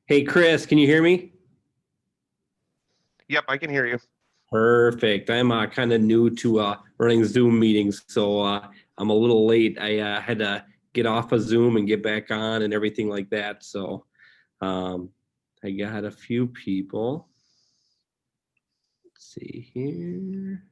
Hey, Chris, can you hear me? Yep, I can hear you. Perfect. I'm kind of new to running Zoom meetings, so I'm a little late. I had to get off of Zoom and get back on and everything like that. So um, I got a few people. Let's see here.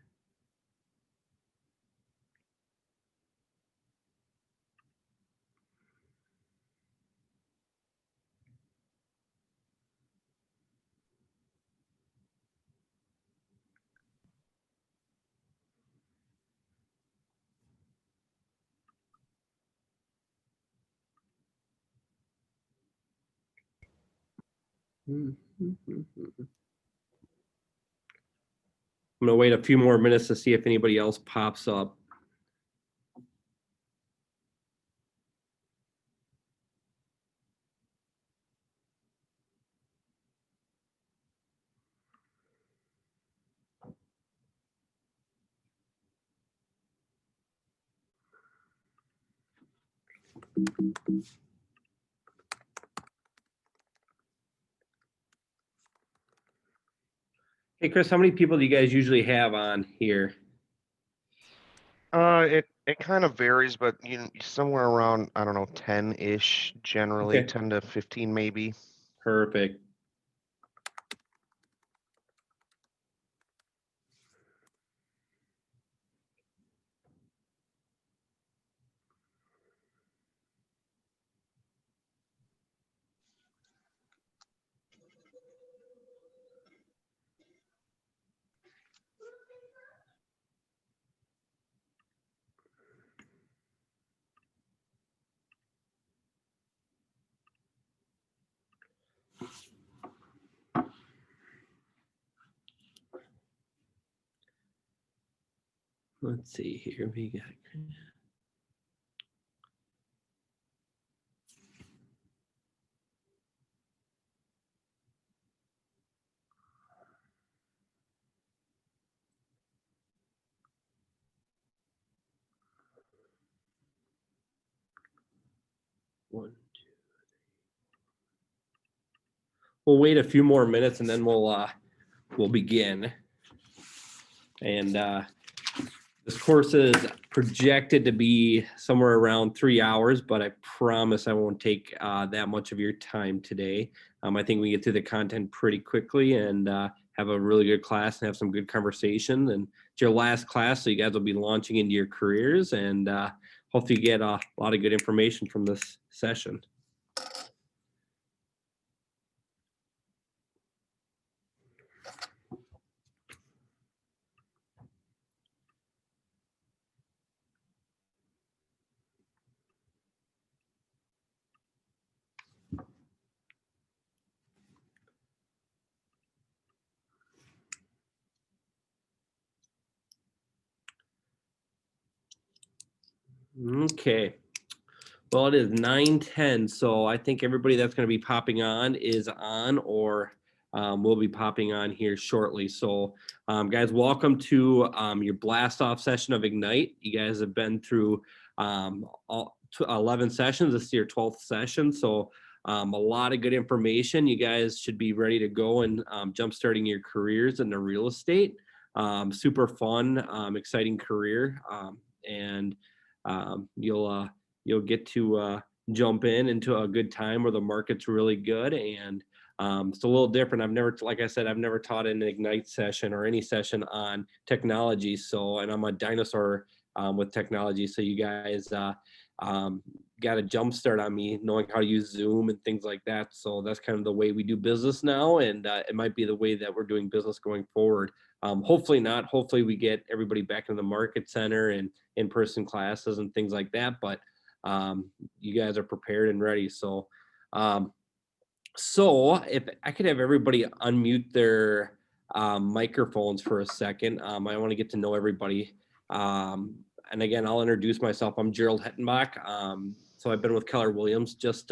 I'm gonna wait a few more minutes to see if anybody else pops up. Hey, Chris, how many people do you guys usually have on here? It kind of varies, but somewhere around, I don't know, 10-ish generally, Okay, 10 to 15 maybe. perfect. Let's see here. We got. One. We'll wait a few more minutes and then we'll begin. And this course is projected to be somewhere around 3 hours, but I promise I won't take that much of your time today. I think we get through the content pretty quickly and have a really good class and have some good conversation. And it's your last class, so you guys will be launching into your careers, and hopefully you get a lot of good information from this session. Okay. Well, it is 9:10, so I think everybody that's going to be popping on is on or will be popping on here shortly. So, guys, welcome to your blast off session of Ignite. You guys have been through 11 sessions. This is your 12th session, so a lot of good information. You guys should be ready to go and jump-starting your careers in the real estate. Super fun, exciting career, and you'll get to jump into a good time where the market's really good. And it's a little different. Like I said, I've never taught an Ignite session or any session on technology. So, and I'm a dinosaur with technology. So you guys got a jump start on me knowing how to use Zoom and things like that. So that's kind of the way we do business now, and it might be the way that we're doing business going forward. Hopefully not. Hopefully we get everybody back in the market center and in-person classes and things like that. But you guys are prepared and ready. So if I could have everybody unmute their microphones for a second, I want to get to know everybody. And again, I'll introduce myself. I'm Jerald Hettenbach. So I've been with Keller Williams just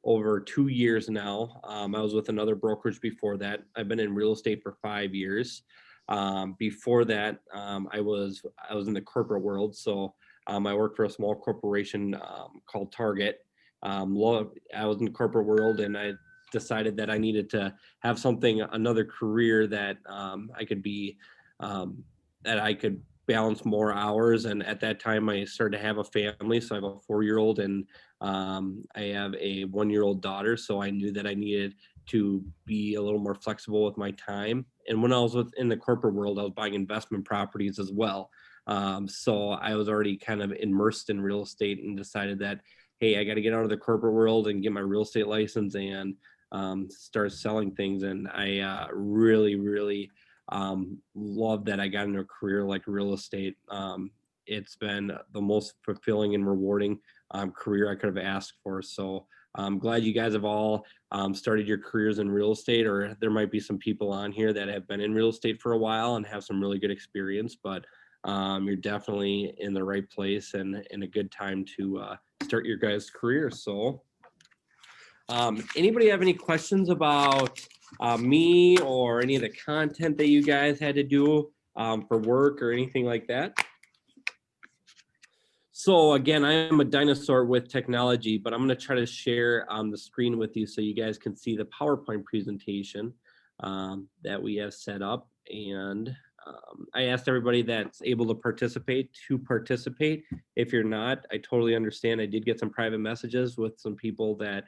over 2 years now. I was with another brokerage before that. I've been in real estate for 5 years. Before that, I was in the corporate world. So I worked for a small corporation called Target. I was in the corporate world, and I decided that I needed to have another career that I could be, that I could balance more hours. And at that time I started to have a family. So I have a 4-year-old and I have a 1-year-old daughter. So I knew that I needed to be a little more flexible with my time. And when I was in the corporate world, I was buying investment properties as well. So I was already kind of immersed in real estate and decided that, hey, I got to get out of the corporate world and get my real estate license and start selling things. And I really love that I got into a career like real estate. It's been the most fulfilling and rewarding career I could have asked for. So I'm glad you guys have all started your careers in real estate, or there might be some people on here that have been in real estate for a while and have some really good experience, but you're definitely in the right place and in a good time to start your guys' career. So anybody have any questions about me or any of the content that you guys had to do for work or anything like that? So again, I am a dinosaur with technology, but I'm going to try to share the screen with you so you guys can see the PowerPoint presentation that we have set up. And I asked everybody that's able to participate. If you're not, I totally understand. I did get some private messages with some people that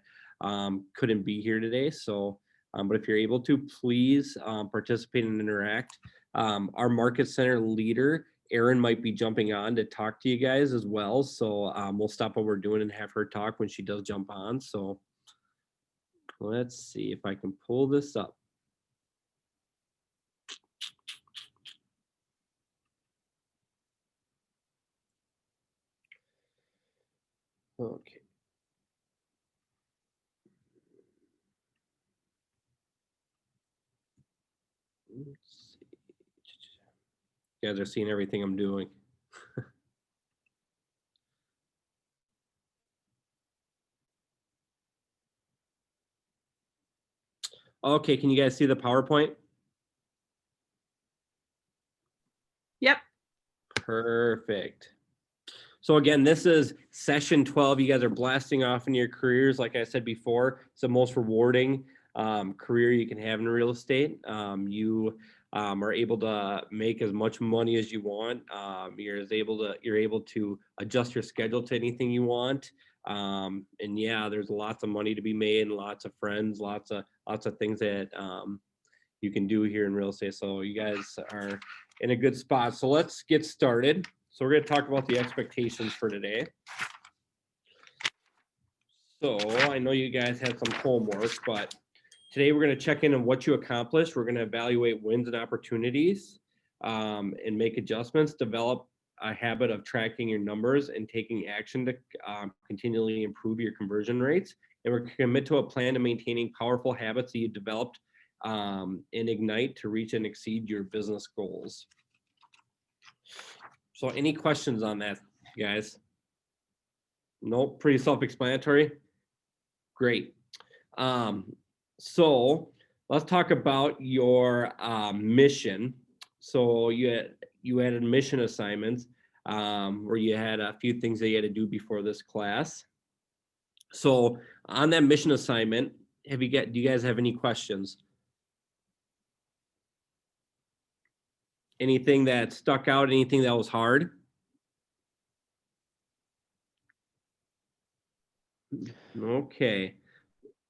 couldn't be here today. So, but if you're able to, please participate and interact. Our market center leader, Erin, might be jumping on to talk to you guys as well. So we'll stop what we're doing and have her talk when she does jump on. So let's see if I can pull this up. Okay. Let's see. You guys are seeing everything I'm doing. Okay, can you guys see the PowerPoint? Yep. Perfect. So again, this is session 12. You guys are blasting off in your careers. Like I said before, it's the most rewarding career you can have in real estate. You are able to make as much money as you want. You're able to adjust your schedule to anything you want. And yeah, there's lots of money to be made and lots of friends, lots of things that you can do here in real estate. So you guys are in a good spot. So let's get started. So we're going to talk about the expectations for today. So I know you guys had some homework, but today we're going to check in on what you accomplished. We're going to evaluate wins and opportunities and make adjustments, develop a habit of tracking your numbers and taking action to continually improve your conversion rates. And we're committed to a plan to maintaining powerful habits that you developed and ignite to reach and exceed your business goals. So any questions on that, guys? Nope, pretty self-explanatory. Great. So let's talk about your mission. So you had mission assignments where you had a few things that you had to do before this class. So on that mission assignment, do you guys have any questions? Anything that stuck out, anything that was hard? Okay.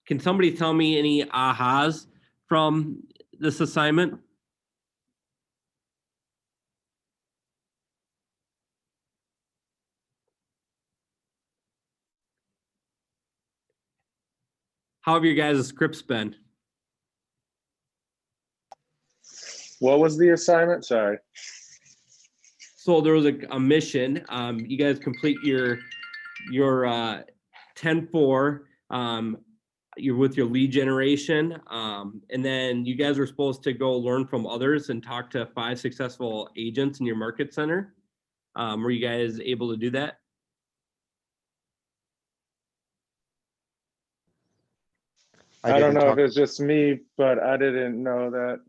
Can somebody tell me any ahas from this assignment? How have your guys' scripts been? What was the assignment? Sorry. So there was a mission. You guys complete your 10-4. You're with your lead generation. And then you guys were supposed to go learn from others and talk to 5 successful agents in your market center. Were you guys able to do that? I don't didn't know if talk- it's just me, but I didn't know that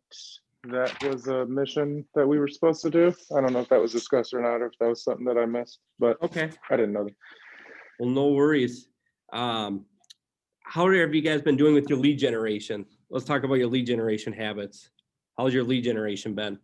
that was a mission that we were supposed to do. I don't know if that was discussed or not, or if that was something that I missed, but Okay. I didn't know that. Well, no worries. How have you guys been doing with your lead generation? Let's talk about your lead generation habits. How's your lead generation been?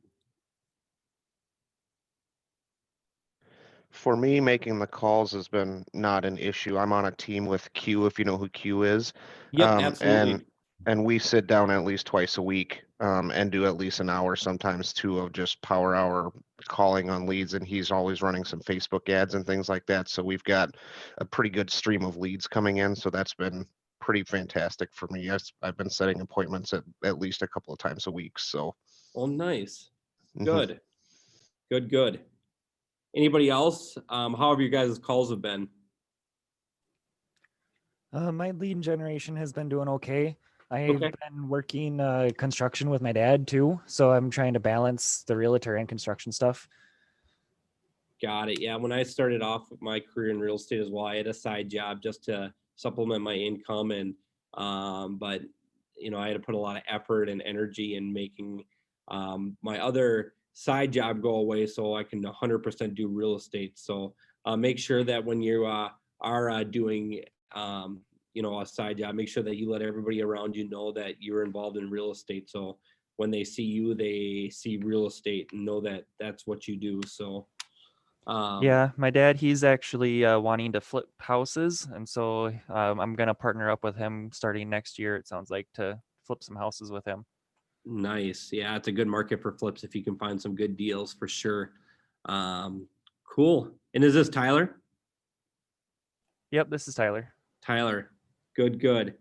For me, making the calls has been not an issue. I'm on a team with Q, if you know who Q is. Yep, Um, absolutely. and we sit down at least twice a week, and do at least an hour, sometimes 2 of just power hour calling on leads. And he's always running some Facebook ads and things like that. So we've got a pretty good stream of leads coming in. So that's been pretty fantastic for me. I've been setting appointments at least a couple of times a week. So Oh, nice. mhm. Good. Good. Anybody else? How have your guys' calls have been? My lead generation has been doing okay. I've Okay. been working construction with my dad too, so I'm trying to balance the realtor and construction stuff. Got it. Yeah, when I started off with my career in real estate as well, I had a side job just to supplement my income, and but I had to put a lot of effort and energy in making my other side job go away so I can 100% do real estate. So make sure that when you are doing a side job, make sure that you let everybody around you know that you're involved in real estate. So when they see you, they see real estate and know that that's what you do. So Yeah, my dad, he's actually wanting to flip houses, and so I'm gonna partner up with him starting next year. It sounds like, to flip some houses with him. Nice. Yeah, it's a good market for flips if you can find some good deals for sure. Cool. And is this Tyler? Yep, this is Tyler. Tyler. Good.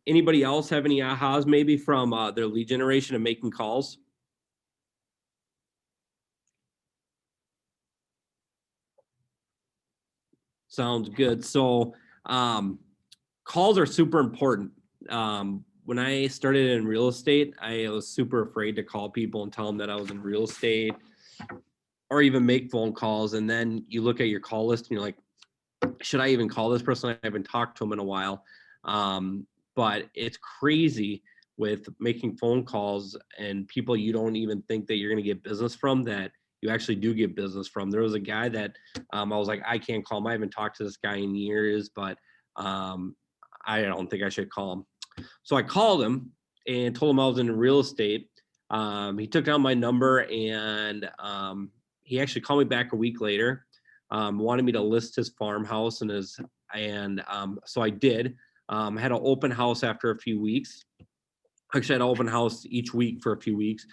Anybody else have any ahas maybe from their lead generation and making calls? Sounds good. So calls are super important. When I started in real estate, I was super afraid to call people and tell them that I was in real estate or even make phone calls. And then you look at your call list and you're like, should I even call this person? I haven't talked to him in a while. But it's crazy with making phone calls and people you don't even think that you're going to get business from that you actually do get business from. There was a guy that I was like, I can't call him. I haven't talked to this guy in years, but I don't think I should call him. So I called him and told him I was in real estate. He took down my number and he actually called me back a week later. Wanted me to list his farmhouse so I did. I had an open house after a few weeks. Actually, I had an open house each week for a few weeks.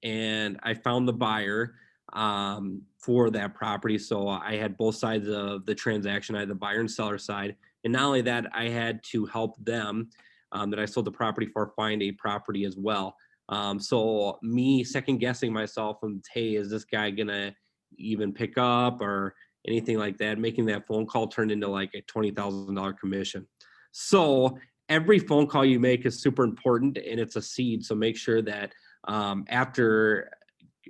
And I found the buyer for that property. So I had both sides of the transaction. I had the buyer and seller side. And not only that, I had to help them that I sold the property for find a property as well. So me second guessing myself and, hey, is this guy gonna even pick up or anything like that? Making that phone call turned into like a $20,000 commission. So every phone call you make is super important and it's a seed. So make sure that after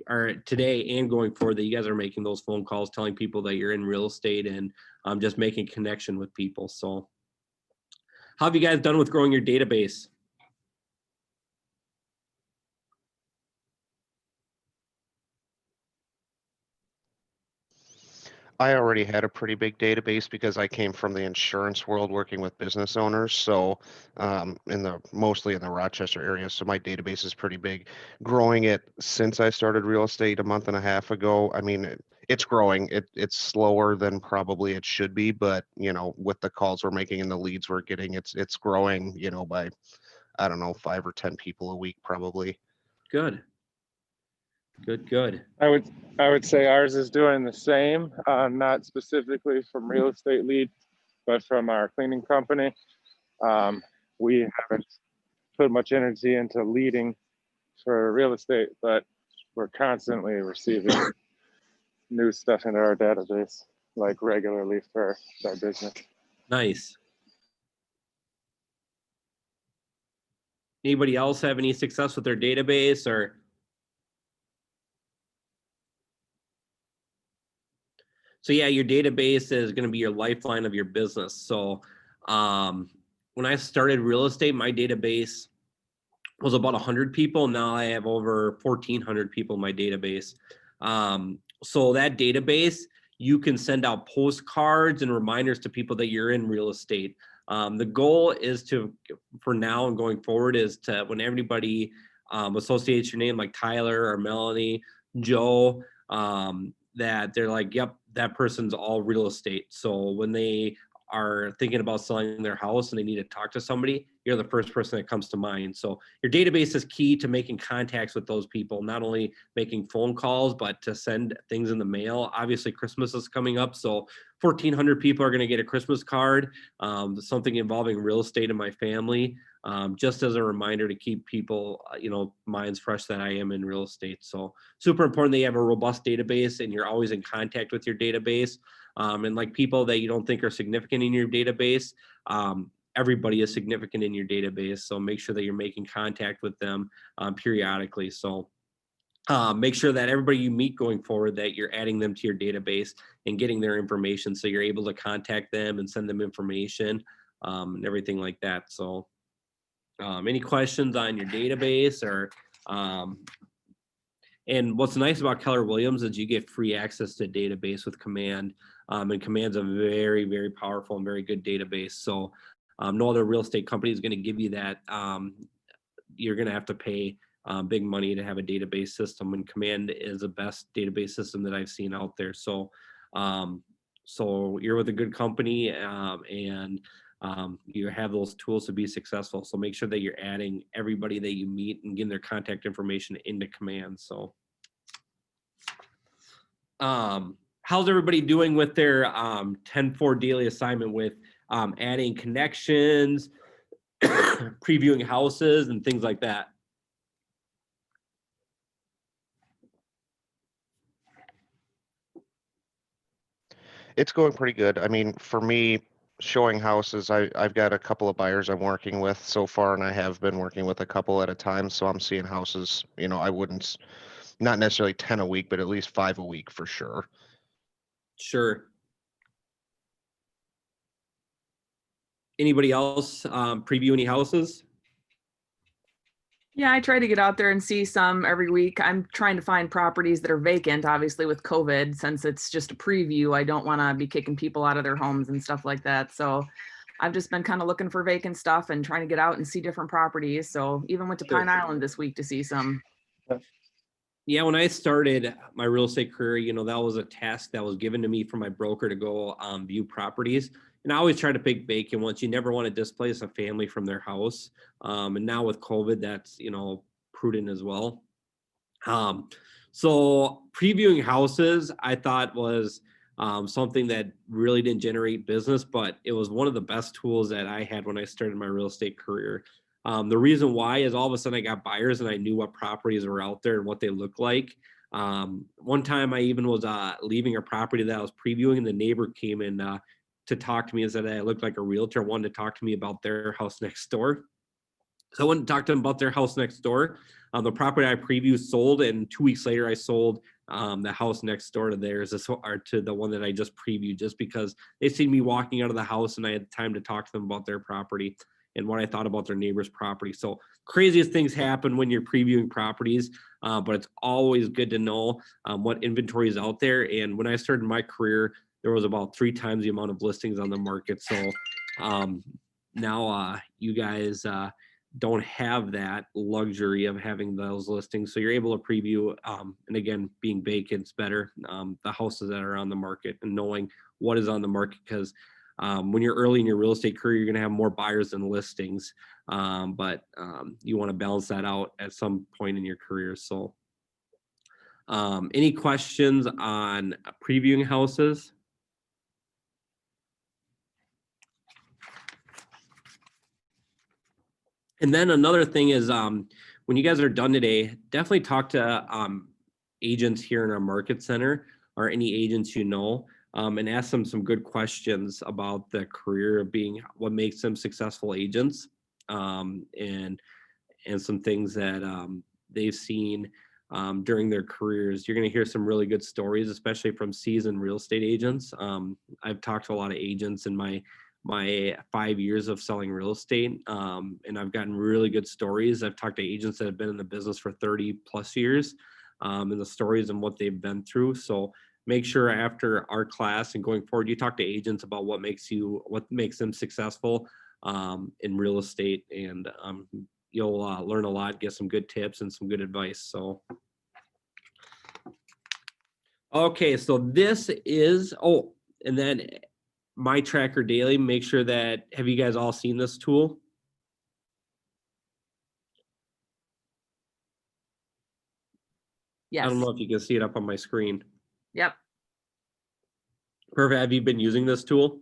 or today and going forward that you guys are making those phone calls, telling people that you're in real estate and just making connection with people. So how have you guys done with growing your database? I already had a pretty big database because I came from the insurance world working with business owners. So mostly in the Rochester area. So my database is pretty big. Growing it since I started real estate a month and a half ago. I mean, it's growing. It's slower than probably it should be, but with the calls we're making and the leads we're getting, it's growing, by, I don't know, 5 or 10 people a week probably. Good. I would say ours is doing the same, not specifically from real estate lead, but from our cleaning company. We haven't put much energy into leading for real estate, but we're constantly receiving new stuff into our database, like regularly for our business. Nice. Anybody else have any success with their database or? So yeah, your database is going to be your lifeline of your business. So when I started real estate, my database was about 100 people. Now I have over 1,400 people in my database. So that database, you can send out postcards and reminders to people that you're in real estate. The goal is to, for now and going forward, is to, when everybody associates your name, like Tyler or Melanie, Joe, that they're like, yep, that person's all real estate. So when they are thinking about selling their house and they need to talk to somebody, you're the first person that comes to mind. So your database is key to making contacts with those people, not only making phone calls, but to send things in the mail. Obviously, Christmas is coming up, so 1,400 people are going to get a Christmas card, something involving real estate in my family, just as a reminder to keep people, minds fresh that I am in real estate. So super important that you have a robust database and you're always in contact with your database. And like people that you don't think are significant in your database, everybody is significant in your database. So make sure that you're making contact with them periodically. So make sure that everybody you meet going forward, that you're adding them to your database and getting their information so you're able to contact them and send them information and everything like that. So any questions on your database or and what's nice about Keller Williams is you get free access to a database with Command. And Command's a very, very powerful and very good database. So no other real estate company is going to give you that. You're going to have to pay big money to have a database system, and Command is the best database system that I've seen out there. So so you're with a good company and you have those tools to be successful. So make sure that you're adding everybody that you meet and getting their contact information into Command. So how's everybody doing with their 10-4 daily assignment with adding connections, previewing houses and things like that? It's going pretty good. I mean, for me, showing houses, I've got a couple of buyers I'm working with so far, and I have been working with a couple at a time. So I'm seeing houses, I wouldn't, not necessarily 10 a week, but at least 5 a week for sure. Sure. Anybody else preview any houses? Yeah, I try to get out there and see some every week. I'm trying to find properties that are vacant, obviously with COVID, since it's just a preview. I don't want to be kicking people out of their homes and stuff like that. So I've just been kind of looking for vacant stuff and trying to get out and see different properties. So even went to Pine Island this week to see some. Yeah, when I started my real estate career, that was a task that was given to me from my broker to go view properties. And I always try to pick vacant ones. You never want to displace a family from their house. And now with COVID, that's, prudent as well. So previewing houses, I thought was something that really didn't generate business, but it was one of the best tools that I had when I started my real estate career. The reason why is all of a sudden I got buyers and I knew what properties were out there and what they looked like. One time I even was leaving a property that I was previewing, and the neighbor came in to talk to me and said that I looked like a realtor, wanted to talk to me about their house next door. So I went and talked to them about their house next door. The property I previewed sold, and 2 weeks later I sold the house next door to theirs, or to the one that I just previewed, just because they seen me walking out of the house and I had time to talk to them about their property and what I thought about their neighbor's property. So craziest things happen when you're previewing properties, but it's always good to know what inventory is out there. And when I started my career, there was about 3 times the amount of listings on the market. So now you guys don't have that luxury of having those listings. So you're able to preview, and again, being vacant's better, the houses that are on the market and knowing what is on the market, because when you're early in your real estate career, you're going to have more buyers than listings, but you want to balance that out at some point in your career. So any questions on previewing houses? And then another thing is, when you guys are done today, definitely talk to agents here in our market center or any agents you know, and ask them some good questions about the career of being, what makes them successful agents, and some things that they've seen during their careers. You're going to hear some really good stories, especially from seasoned real estate agents. I've talked to a lot of agents in my 5 years of selling real estate, and I've gotten really good stories. I've talked to agents that have been in the business for 30 plus years, and the stories and what they've been through. So make sure after our class and going forward, you talk to agents about what makes them successful in real estate, and you'll learn a lot, get some good tips and some good advice. So, okay, so this is, and then My Tracker Daily. Make sure that, have you guys all seen this tool? Yes. I don't know if you can see it up on my screen. Yep. Perfect. Have you been using this tool?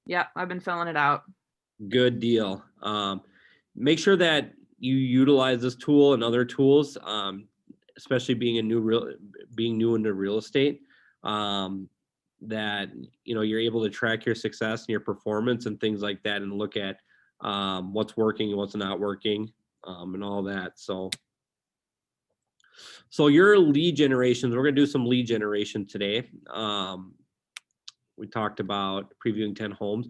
Yep. I've been filling it out. Good deal. Make sure that you utilize this tool and other tools, especially being new into real estate, that you're able to track your success and your performance and things like that, and look at what's working and what's not working, and all that. So your lead generations, we're gonna do some lead generation today. We talked about previewing 10 homes.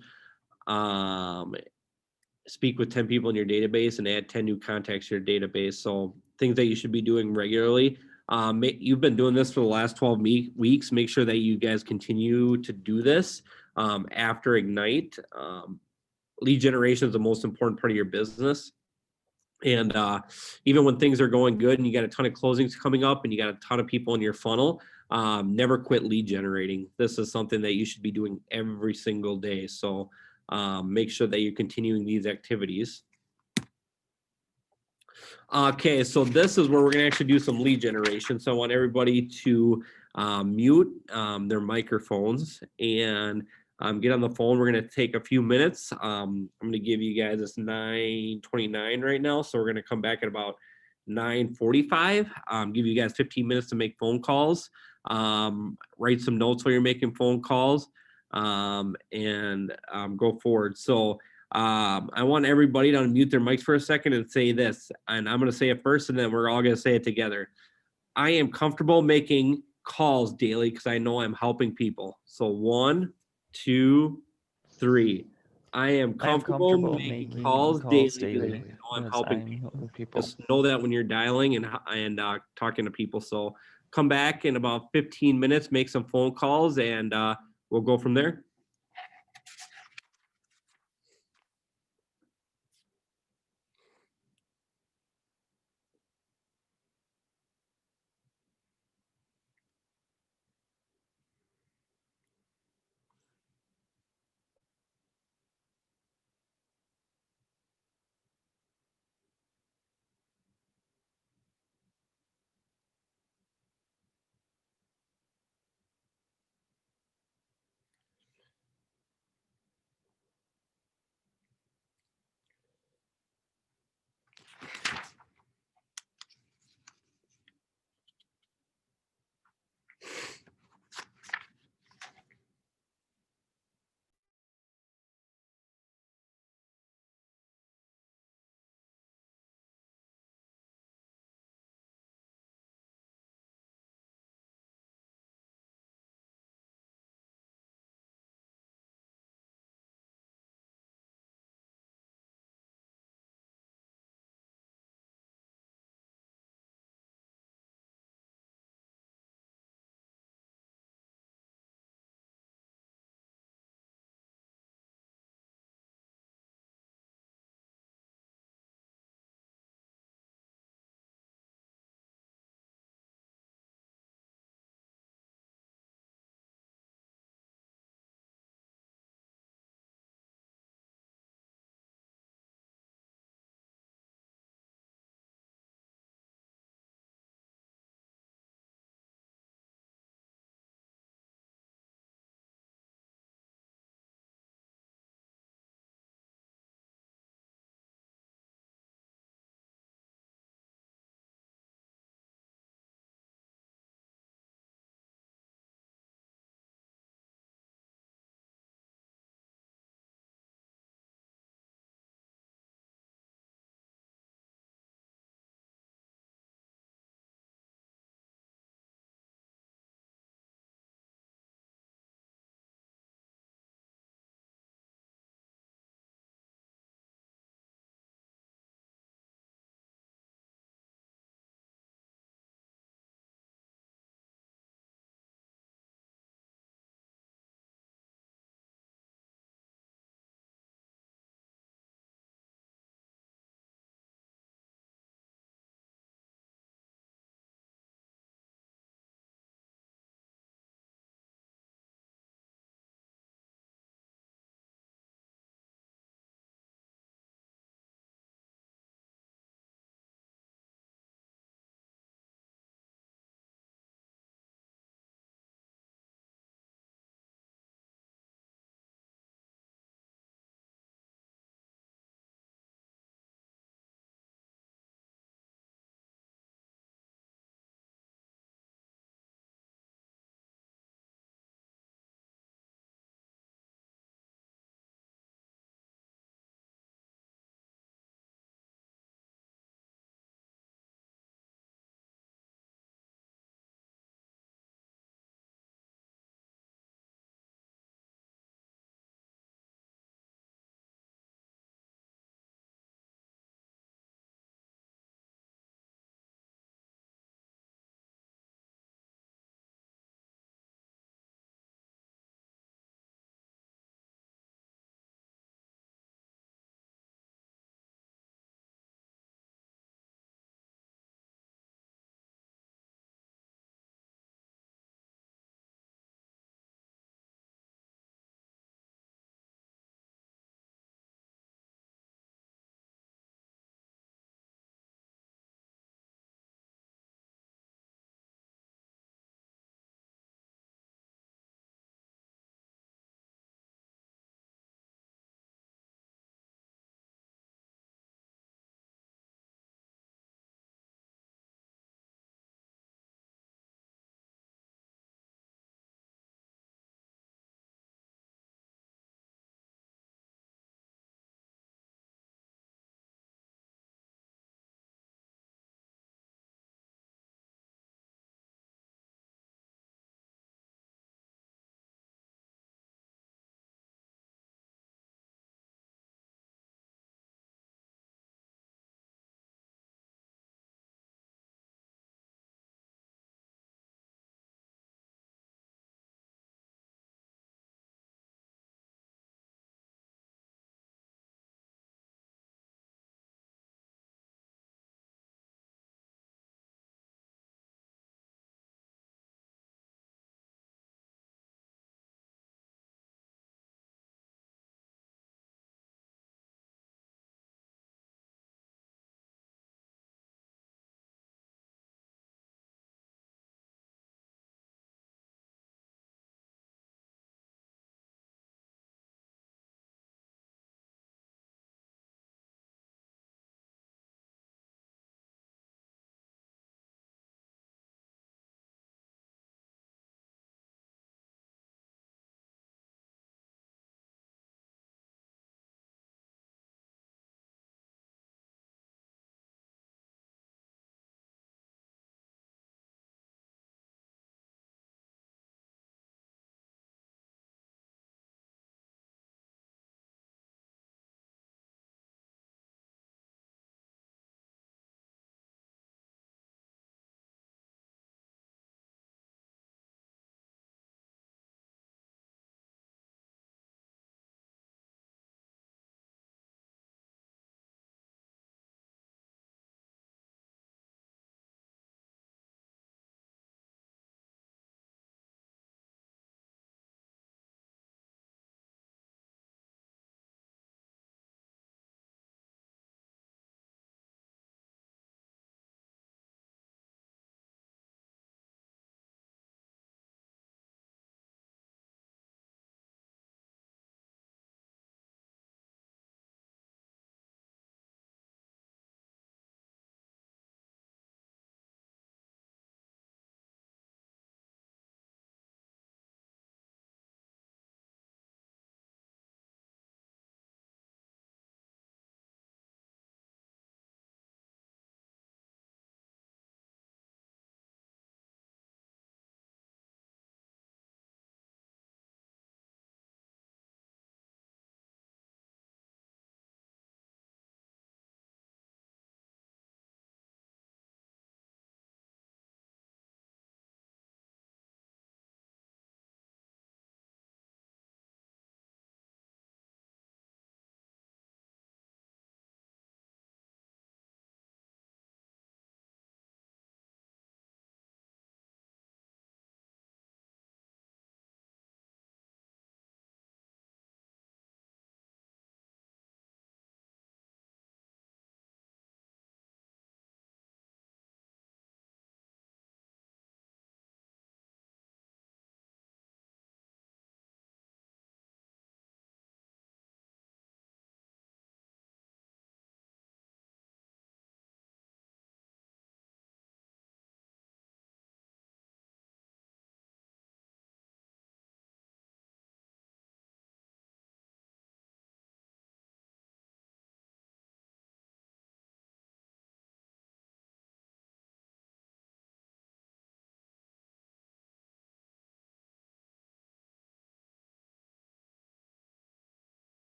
Speak with 10 people in your database and add 10 new contacts to your database. So things that you should be doing regularly. You've been doing this for the last 12 weeks. Make sure that you guys continue to do this after Ignite. Lead generation is the most important part of your business. And even when things are going good and you got a ton of closings coming up and you got a ton of people in your funnel, never quit lead generating. This is something that you should be doing every single day. So make sure that you're continuing these activities. Okay, so this is where we're going to actually do some lead generation. So I want everybody to mute their microphones and get on the phone. We're going to take a few minutes. I'm going to give you guys, it's 9:29 right now. So we're going to come back at about 9:45. Give you guys 15 minutes to make phone calls. Write some notes while you're making phone calls, and go forward. So I want everybody to unmute their mics for a second and say this, and I'm going to say it first and then we're all going to say it together. I am comfortable making calls daily because I know I'm helping people. So 1, 2, 3. I am comfortable making calls daily because I know I'm helping people. Just know that when you're dialing and talking to people. So come back in about 15 minutes, make some phone calls, and we'll go from there.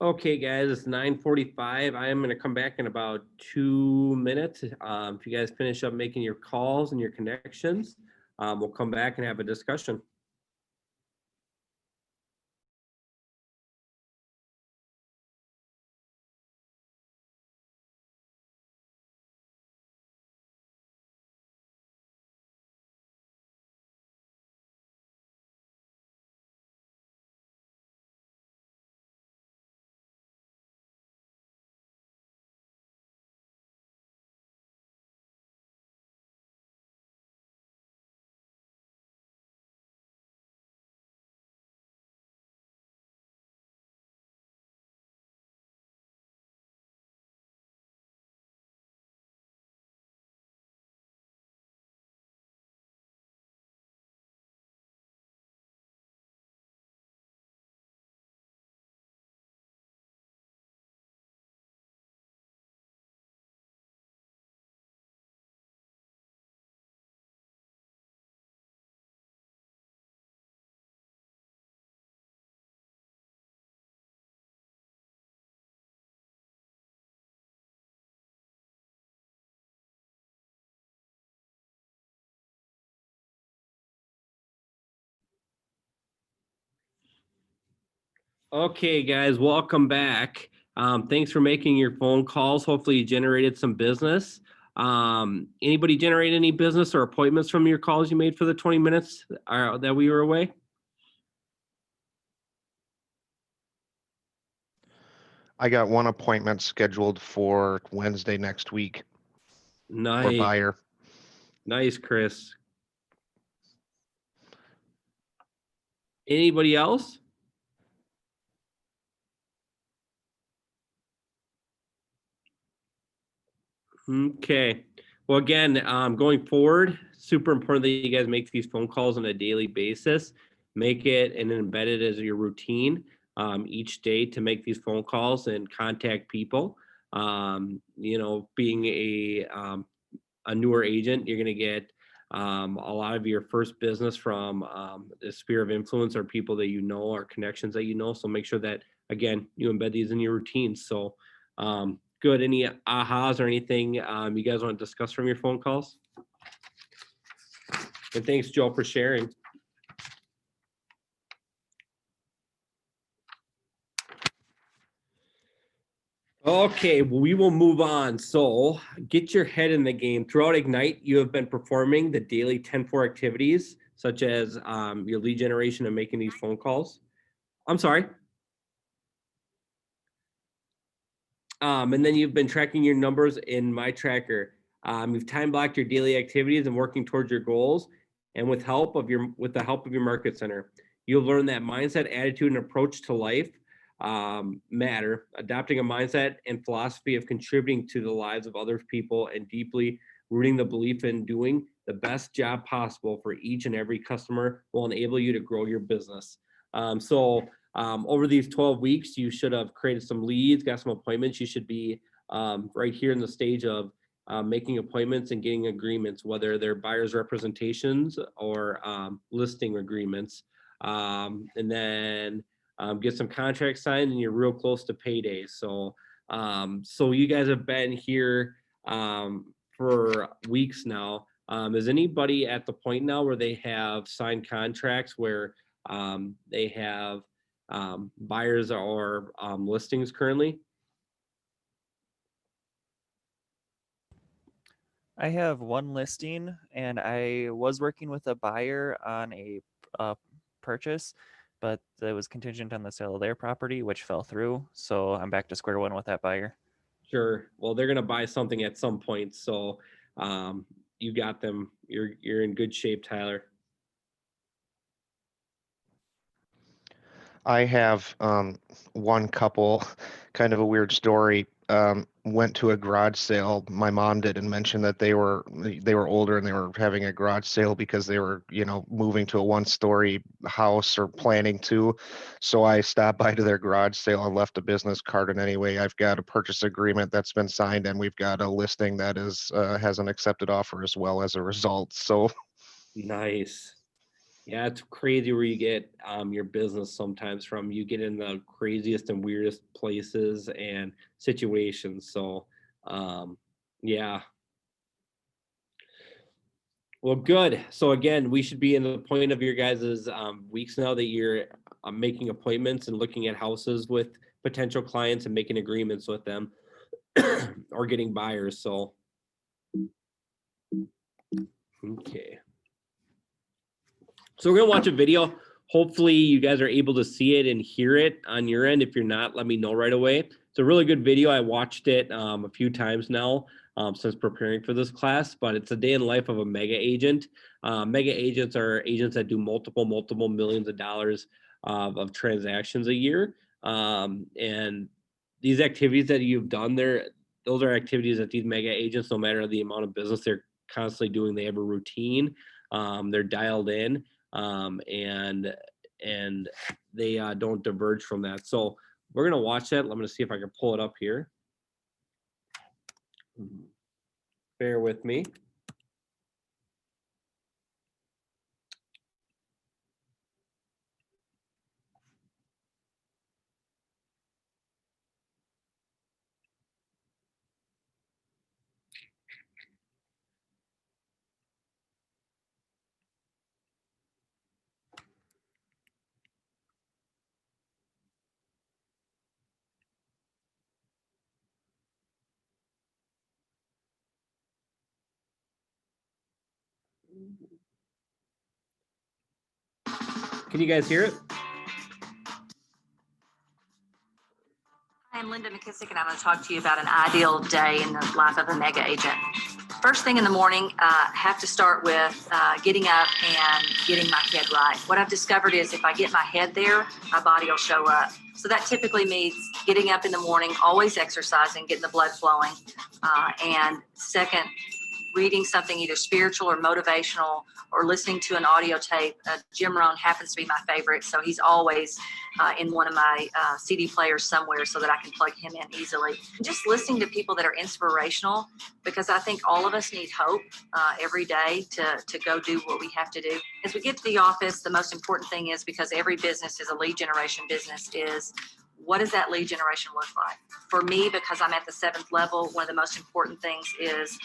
Okay, guys, it's 9:45. I am going to come back in about 2 minutes. If you guys finish up making your calls and your connections, we'll come back and have a discussion. Okay, guys, welcome back. Thanks for making your phone calls. Hopefully you generated some business. Anybody generate any business or appointments from your calls you made for the 20 minutes that we were away? I got one appointment scheduled for Wednesday next week for Nice, buyer. nice, Chris. Anybody else? Okay. Well, again, going forward, super important that you guys make these phone calls on a daily basis. Make it and embed it as your routine each day to make these phone calls and contact people. Being a newer agent, you're going to get a lot of your first business from the sphere of influence or people that you know or connections that you know. So make sure that, again, you embed these in your routines. So good. Any ahas or anything you guys want to discuss from your phone calls? And thanks, Joe, for sharing. Okay, we will move on. So get your head in the game. Throughout Ignite, you have been performing the daily 10-4 activities, such as your lead generation and making these phone calls. I'm sorry. And then you've been tracking your numbers in my tracker. You've time blocked your daily activities and working towards your goals. And with the help of your market center, you'll learn that mindset, attitude, and approach to life matter. Adopting a mindset and philosophy of contributing to the lives of other people and deeply rooting the belief in doing the best job possible for each and every customer will enable you to grow your business. Over these 12 weeks, you should have created some leads, got some appointments. You should be right here in the stage of making appointments and getting agreements, whether they're buyer's representations or listing agreements. And then get some contracts signed and you're real close to payday. So you guys have been here for weeks now. Is anybody at the point now where they have signed contracts where they have buyers or listings currently? I have one listing, and I was working with a buyer on a purchase, but it was contingent on the sale of their property, which fell through. So I'm back to square one with that buyer. Sure. Well, they're going to buy something at some point. So you got them. You're in good shape, Tyler. I have one couple, kind of a weird story. Went to a garage sale. My mom did, and mentioned that they were older and they were having a garage sale because they were, moving to a one-story house or planning to. So I stopped by to their garage sale and left a business card. And anyway, I've got a purchase agreement that's been signed, and we've got a listing that is has an accepted offer as well as a result. So Nice. Yeah, it's crazy where you get your business sometimes from. You get in the craziest and weirdest places and situations. So, yeah. Well, good. So again, we should be in the point of your guys' weeks now that you're making appointments and looking at houses with potential clients and making agreements with them or getting buyers. So, okay. So we're gonna watch a video. Hopefully you guys are able to see it and hear it on your end. If you're not, let me know right away. It's a really good video. I watched it a few times now since preparing for this class, but it's a day in the life of a mega agent. Mega agents are agents that do multiple millions of dollars of transactions a year. And these activities that you've done there, those are activities that these mega agents, no matter the amount of business they're constantly doing, they have a routine. They're dialed in. And they don't diverge from that. So we're gonna watch that. I'm gonna see if I can pull it up here. Bear with me. Can you guys hear it? I'm Linda McKissick, and I'm going to talk to you about an ideal day in the life of a mega agent. First thing in the morning, have to start with getting up and getting my head right. What I've discovered is if I get my head there, my body will show up. So that typically means getting up in the morning, always exercising, getting the blood flowing. And second, reading something either spiritual or motivational, or listening to an audio tape. Jim Rohn happens to be my favorite, so he's always in one of my CD players somewhere so that I can plug him in easily. Just listening to people that are inspirational, because I think all of us need hope every day to go do what we have to do. As we get to the office, the most important thing is, because every business is a lead generation business, is what does that lead generation look like? For me, because I'm at the 7th level, one of the most important things is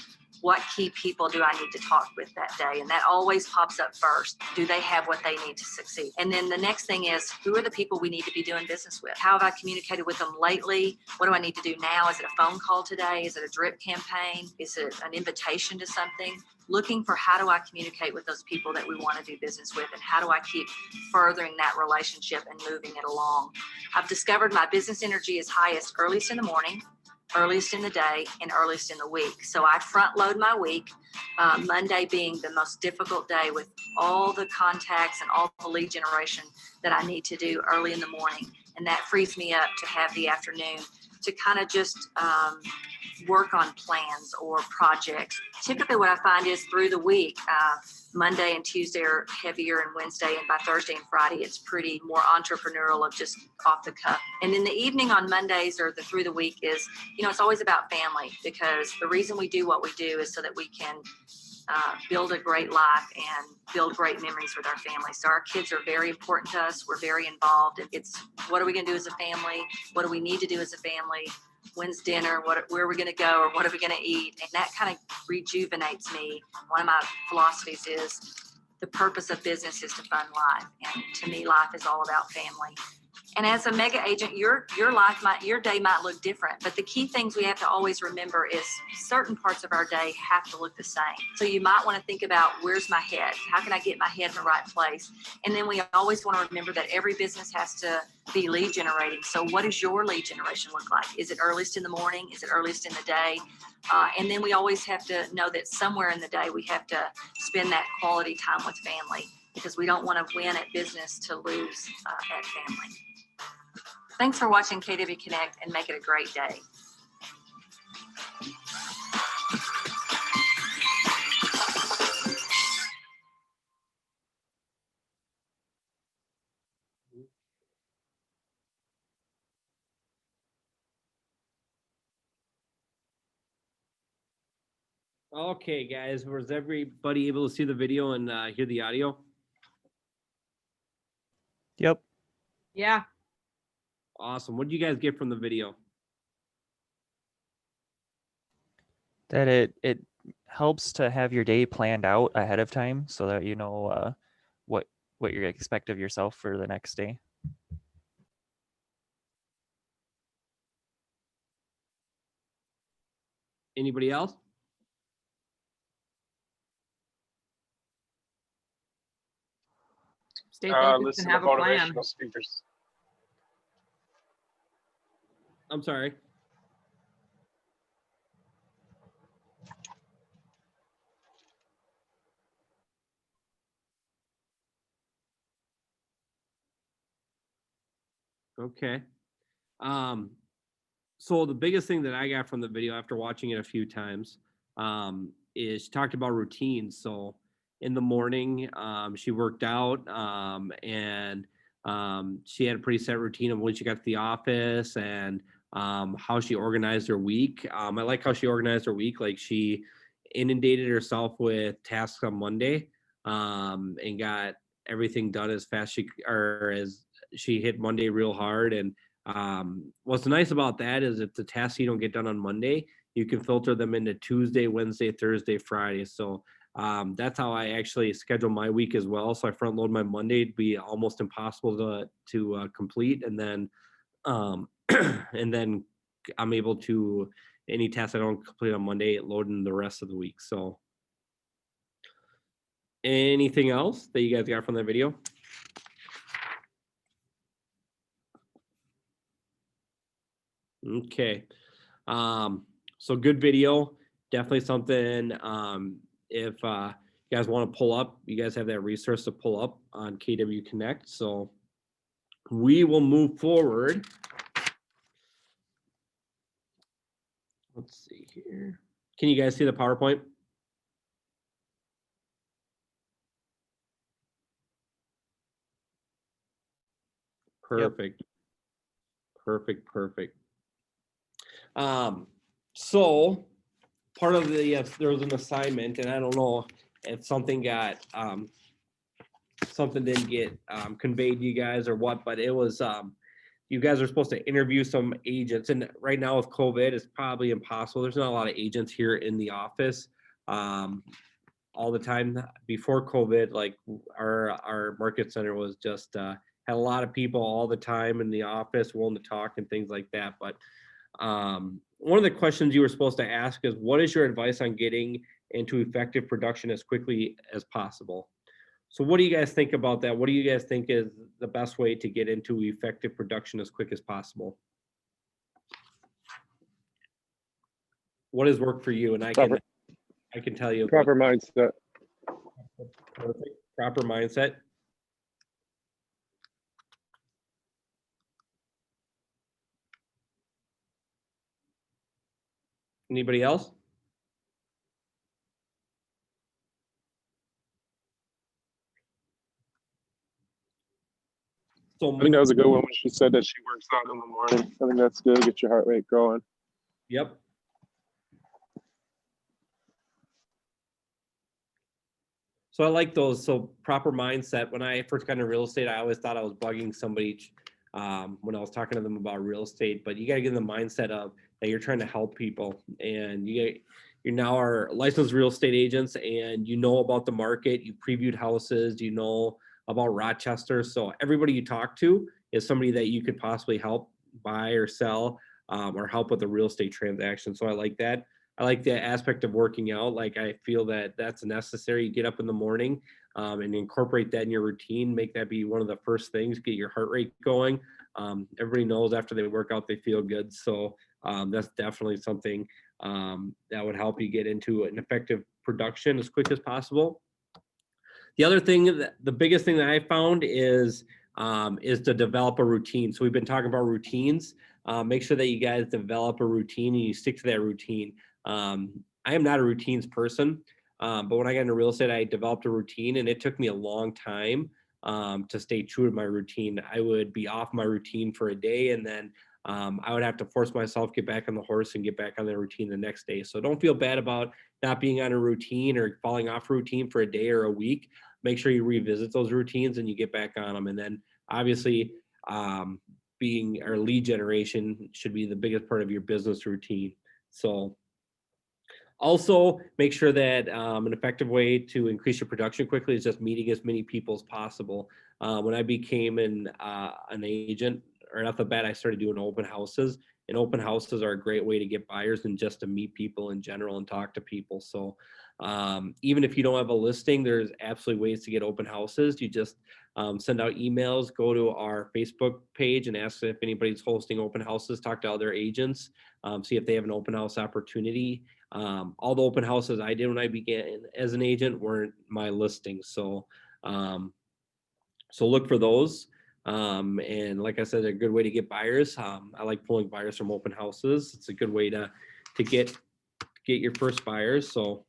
what key people do I need to talk with that day? And that always pops up first. Do they have what they need to succeed? And then the next thing is, who are the people we need to be doing business with? How have I communicated with them lately? What do I need to do now? Is it a phone call today? Is it a drip campaign? Is it an invitation to something? Looking for, how do I communicate with those people that we want to do business with? And how do I keep furthering that relationship and moving it along? I've discovered my business energy is highest earliest in the morning, earliest in the day, and earliest in the week. So I front load my week, Monday being the most difficult day with all the contacts and all the lead generation that I need to do early in the morning. And that frees me up to have the afternoon to kind of just work on plans or projects. Typically what I find is through the week, Monday and Tuesday are heavier, and Wednesday, and by Thursday and Friday, it's pretty more entrepreneurial of just off the cuff. And in the evening on Mondays or through the week is, it's always about family, because the reason we do what we do is so that we can build a great life and build great memories with our family. So our kids are very important to us. We're very involved. It's what are we going to do as a family? What do we need to do as a family? When's dinner? Where are we going to go? Or what are we going to eat? And that kind of rejuvenates me. One of my philosophies is the purpose of business is to fund life. And to me, life is all about family. And as a mega agent, your day might look different, but the key things we have to always remember is certain parts of our day have to look the same. So you might want to think about, where's my head? How can I get my head in the right place? And then we always want to remember that every business has to be lead generating. So what does your lead generation look like? Is it earliest in the morning? Is it earliest in the day? And then we always have to know that somewhere in the day we have to spend that quality time with family, because we don't want to win at business to lose at family. Thanks for watching KW Connect, and make it a great day. Okay, guys, was everybody able to see the video and hear the audio? Yep. Yeah. Awesome. What did you guys get from the video? That it helps to have your day planned out ahead of time so that you know what you expect of yourself for the next day. Anybody else? Stay focused Listen and to have a plan. motivational speakers. I'm sorry. Okay. So the biggest thing that I got from the video after watching it a few times is she talked about routines. So in the morning, she worked out and she had a pretty set routine of when she got to the office and how she organized her week. I like how she organized her week. Like she inundated herself with tasks on Monday and got everything done as fast as she hit Monday real hard. And what's nice about that is if the tasks you don't get done on Monday, you can filter them into Tuesday, Wednesday, Thursday, Friday. So that's how I actually schedule my week as well. So I front load my Monday. It'd be almost impossible to complete, and then and then I'm able to any task I don't complete on Monday, load in the rest of the week. So anything else that you guys got from that video? Okay. So good video. Definitely something if you guys want to pull up, you guys have that resource to pull up on KW Connect. So we will move forward. Let's see here. Can you guys see the PowerPoint? Perfect. Perfect. Perfect. So part of the there was an assignment, and I don't know if something got something didn't get conveyed to you guys or what, but it was you guys are supposed to interview some agents, and right now with COVID, it's probably impossible. There's not a lot of agents here in the office all the time. Before COVID, like our market center was just had a lot of people all the time in the office willing to talk and things like that. But one of the questions you were supposed to ask is, what is your advice on getting into effective production as quickly as possible? So what do you guys think about that? What do you guys think is the best way to get into effective production as quick as possible? What has worked for you? And I can tell you Proper mindset. perfect, proper mindset. Anybody else? So I think that was a good one when she said that she works out in the morning. I think that's good. Get your heart rate going. yep. So I like those. So proper mindset. When I first got into real estate, I always thought I was bugging somebody when I was talking to them about real estate. But you got to get in the mindset of that you're trying to help people, and you're now are licensed real estate agents, and you know about the market. You previewed houses. You know about Rochester. So everybody you talk to is somebody that you could possibly help buy or sell or help with a real estate transaction. So I like that. I like the aspect of working out. Like I feel that that's necessary. You get up in the morning and incorporate that in your routine. Make that be one of the first things. Get your heart rate going. Everybody knows after they work out, they feel good. So that's definitely something that would help you get into an effective production as quick as possible. The other thing, the biggest thing that I found is to develop a routine. So we've been talking about routines. Make sure that you guys develop a routine and you stick to that routine. I am not a routines person, but when I got into real estate, I developed a routine, and it took me a long time to stay true to my routine. I would be off my routine for a day, and then I would have to force myself, get back on the horse and get back on the routine the next day. So don't feel bad about not being on a routine or falling off routine for a day or a week. Make sure you revisit those routines and you get back on them. And then obviously, being our lead generation should be the biggest part of your business routine. So also make sure that an effective way to increase your production quickly is just meeting as many people as possible. When I became an agent, right off the bat, I started doing open houses, and open houses are a great way to get buyers and just to meet people in general and talk to people. So even if you don't have a listing, there's absolutely ways to get open houses. You just send out emails, go to our Facebook page and ask if anybody's hosting open houses, talk to other agents, see if they have an open house opportunity. All the open houses I did when I began as an agent weren't my listings. So look for those. And like I said, a good way to get buyers. I like pulling buyers from open houses. It's a good way to get your first buyers. So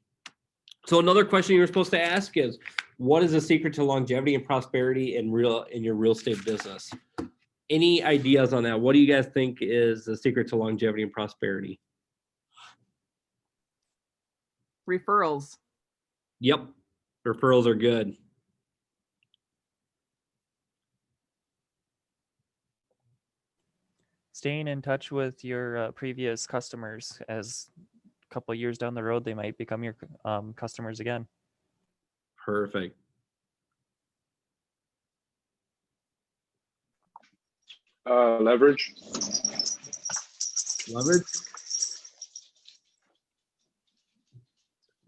another question you're supposed to ask is, what is the secret to longevity and prosperity in your real estate business? Any ideas on that? What do you guys think is the secret to longevity and prosperity? Referrals. Yep. Referrals are good. Staying in touch with your previous customers, as a couple of years down the road, they might become your customers again. Perfect. Leverage. Leverage?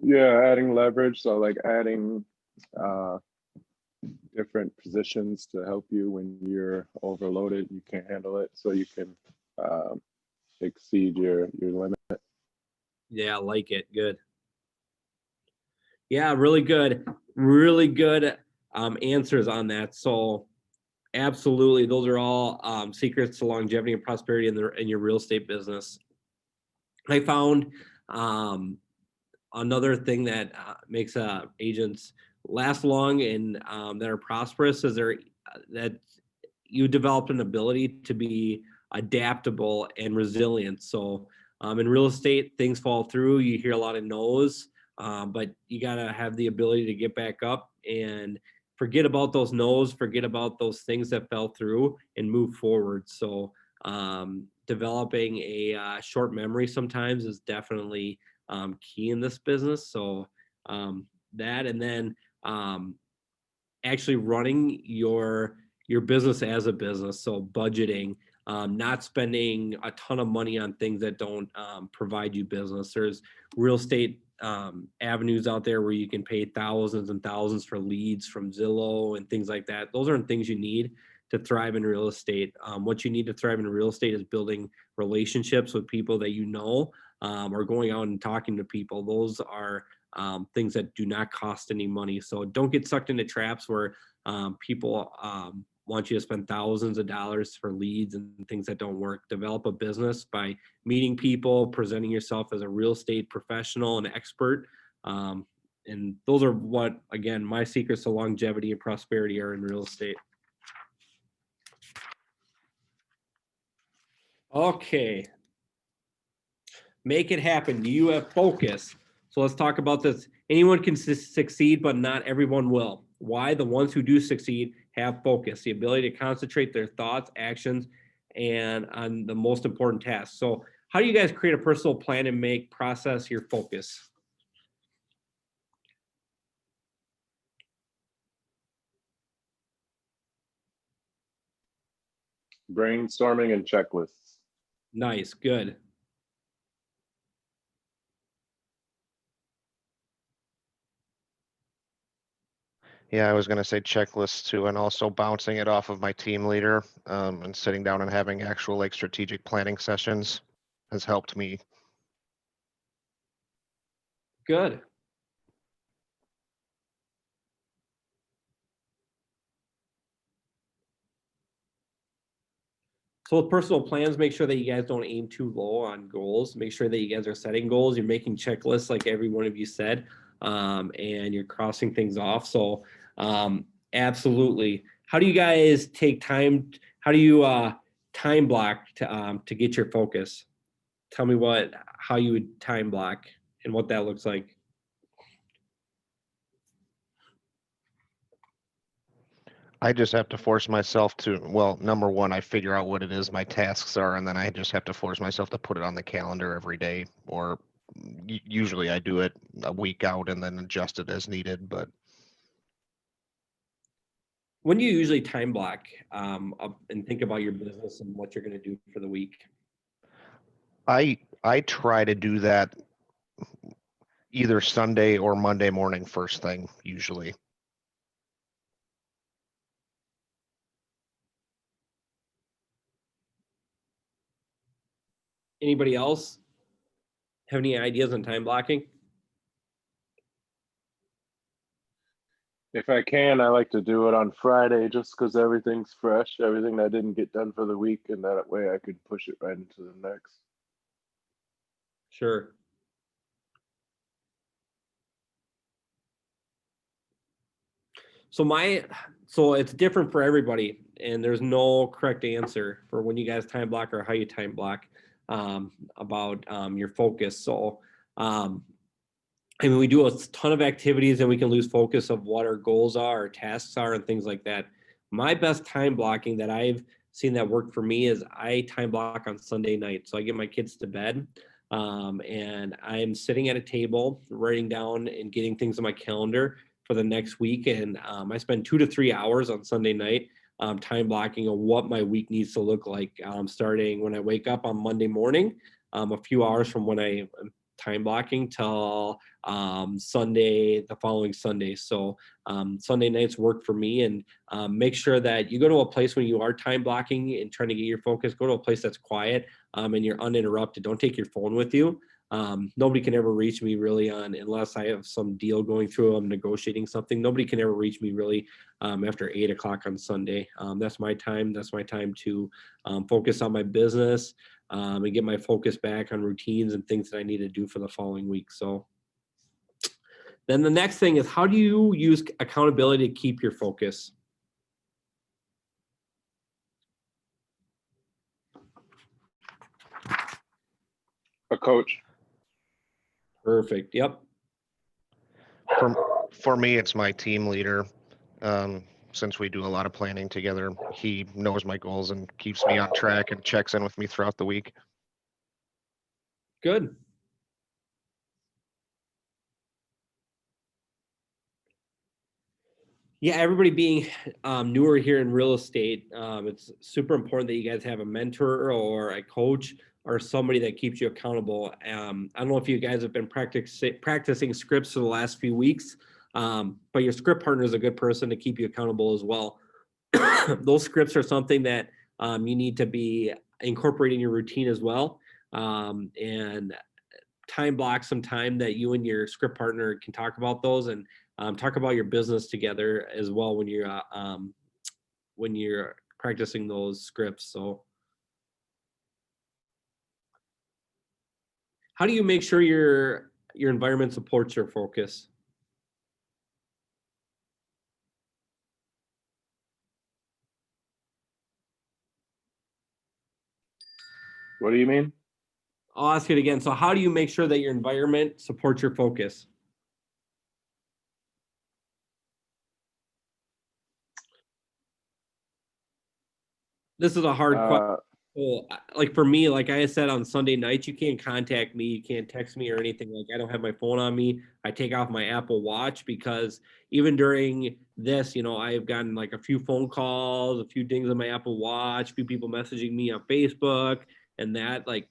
Yeah, adding leverage. So like adding different positions to help you when you're overloaded, you can't handle it. So you can exceed your limit. Yeah, I like it. Good. Yeah, really good. Really good answers on that. So absolutely, those are all secrets to longevity and prosperity in your real estate business. I found another thing that makes agents last long and that are prosperous is that you develop an ability to be adaptable and resilient. So in real estate, things fall through. You hear a lot of no's, but you got to have the ability to get back up and forget about those no's, forget about those things that fell through, and move forward. So developing a short memory sometimes is definitely key in this business. So that, and then actually running your business as a business. So budgeting, not spending a ton of money on things that don't provide you business. There's real estate avenues out there where you can pay thousands and thousands for leads from Zillow and things like that. Those aren't things you need to thrive in real estate. What you need to thrive in real estate is building relationships with people that you know, or going out and talking to people. Those are things that do not cost any money. So don't get sucked into traps where people want you to spend thousands of dollars for leads and things that don't work. Develop a business by meeting people, presenting yourself as a real estate professional and expert. And those are what, again, my secrets to longevity and prosperity are in real estate. Okay. Make it happen. Do you have focus? So let's talk about this. Anyone can succeed, but not everyone will. Why? The ones who do succeed have focus, the ability to concentrate their thoughts, actions, and on the most important tasks. So how do you guys create a personal plan and make process your focus? Brainstorming and checklists. Nice, good. Yeah, I was going to say checklists too, and also bouncing it off of my team leader and sitting down and having actual like strategic planning sessions has helped me. Good. So with personal plans, make sure that you guys don't aim too low on goals. Make sure that you guys are setting goals. You're making checklists like every one of you said, and you're crossing things off. So absolutely. How do you guys take time? How do you time block to get your focus? Tell me how you would time block and what that looks like. I just have to force myself to, well, number one, I figure out what it is my tasks are, and then I just have to force myself to put it on the calendar every day, or usually I do it a week out and then adjust it as needed, but When do you usually time block up and think about your business and what you're going to do for the week? I try to do that either Sunday or Monday morning first thing, usually. Anybody else have any ideas on time blocking? If I can, I like to do it on Friday just because everything's fresh, everything that didn't get done for the week, and that way I could push it right into the next. Sure. So it's different for everybody, and there's no correct answer for when you guys time block or how you time block about your focus. So I mean, we do a ton of activities and we can lose focus of what our goals are, our tasks are, and things like that. My best time blocking that I've seen that work for me is I time block on Sunday night. So I get my kids to bed and I'm sitting at a table writing down and getting things on my calendar for the next week. And I spend 2 to 3 hours on Sunday night time blocking on what my week needs to look like, starting when I wake up on Monday morning, a few hours from when I time blocking till Sunday, the following Sunday. So Sunday nights work for me, and make sure that you go to a place when you are time blocking and trying to get your focus, go to a place that's quiet and you're uninterrupted. Don't take your phone with you. Nobody can ever reach me really unless I have some deal going through, I'm negotiating something. Nobody can ever reach me really after 8 o'clock on Sunday. That's my time. That's my time to focus on my business and get my focus back on routines and things that I need to do for the following week. So then the next thing is, how do you use accountability to keep your focus? A coach. Perfect. Yep. For me, it's my team leader. Since we do a lot of planning together, he knows my goals and keeps me on track and checks in with me throughout the week. Good. Yeah, everybody being newer here in real estate, it's super important that you guys have a mentor or a coach or somebody that keeps you accountable. I don't know if you guys have been practicing scripts for the last few weeks, but your script partner is a good person to keep you accountable as well. Those scripts are something that you need to be incorporating your routine as well. And time block some time that you and your script partner can talk about those and talk about your business together as well when you're practicing those scripts. So how do you make sure your environment supports your focus? What do you mean? I'll ask it again. So how do you make sure that your environment supports your focus? This is a hard question. Well, like for me, like I said on Sunday nights, you can't contact me, you can't text me or anything. Like I don't have my phone on me. I take off my Apple Watch because even during this, I have gotten like a few phone calls, a few dings on my Apple Watch, a few people messaging me on Facebook, and that like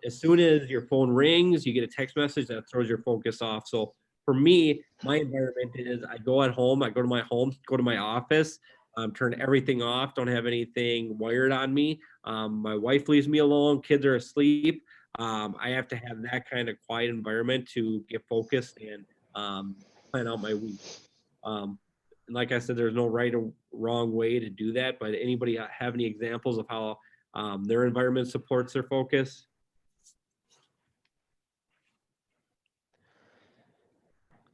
as soon as your phone rings, you get a text message that throws your focus off. So for me, my environment is I go at home, I go to my home, go to my office, turn everything off, don't have anything wired on me. My wife leaves me alone, kids are asleep. I have to have that kind of quiet environment to get focused and plan out my week. And like I said, there's no right or wrong way to do that, but anybody have any examples of how their environment supports their focus?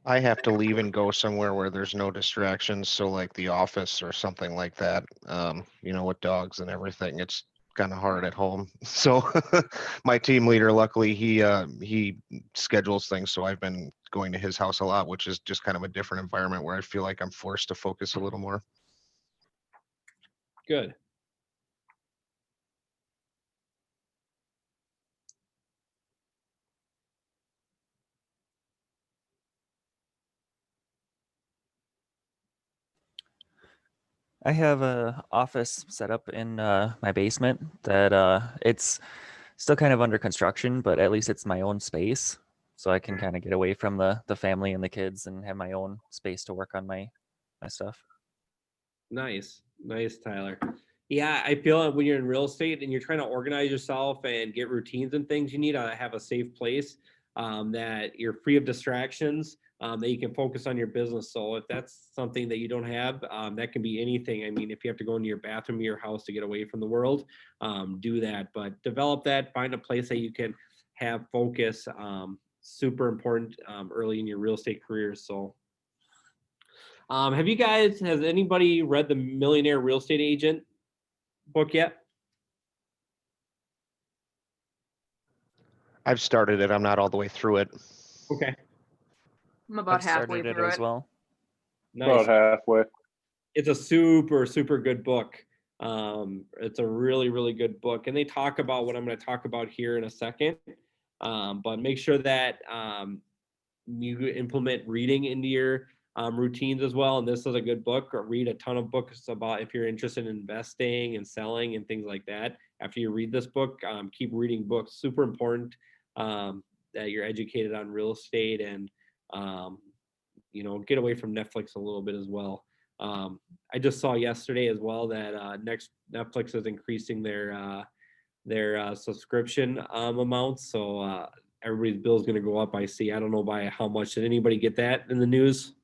I have to leave and go somewhere where there's no distractions. So like the office or something like that, with dogs and everything, it's kind of hard at home. So my team leader, luckily he schedules things. So I've been going to his house a lot, which is just kind of a different environment where I feel like I'm forced to focus a little more. Good. I have a office set up in my basement that it's still kind of under construction, but at least it's my own space, so I can kind of get away from the family and the kids and have my own space to work on my stuff. Nice, Tyler. Yeah, I feel like when you're in real estate and you're trying to organize yourself and get routines and things, you need to have a safe place that you're free of distractions, that you can focus on your business. So if that's something that you don't have, that can be anything. I mean, if you have to go into your bathroom of your house to get away from the world, do that. But develop that, find a place that you can have focus. Super important early in your real estate career. So has anybody read the Millionaire Real Estate Agent book yet? I've started it. I'm not all the way through it. Okay, I'm about I've halfway started it through as it. well. nice. About halfway. It's a super good book. It's a really good book, and they talk about what I'm going to talk about here in a second. But make sure that you implement reading into your routines as well. And this is a good book. Or read a ton of books about if you're interested in investing and selling and things like that. After you read this book, keep reading books. Super important that you're educated on real estate and get away from Netflix a little bit as well. I just saw yesterday as well that next Netflix is increasing their subscription amounts. So everybody's bill is going to go up. I see. I don't know by how much. Did anybody get that in the news?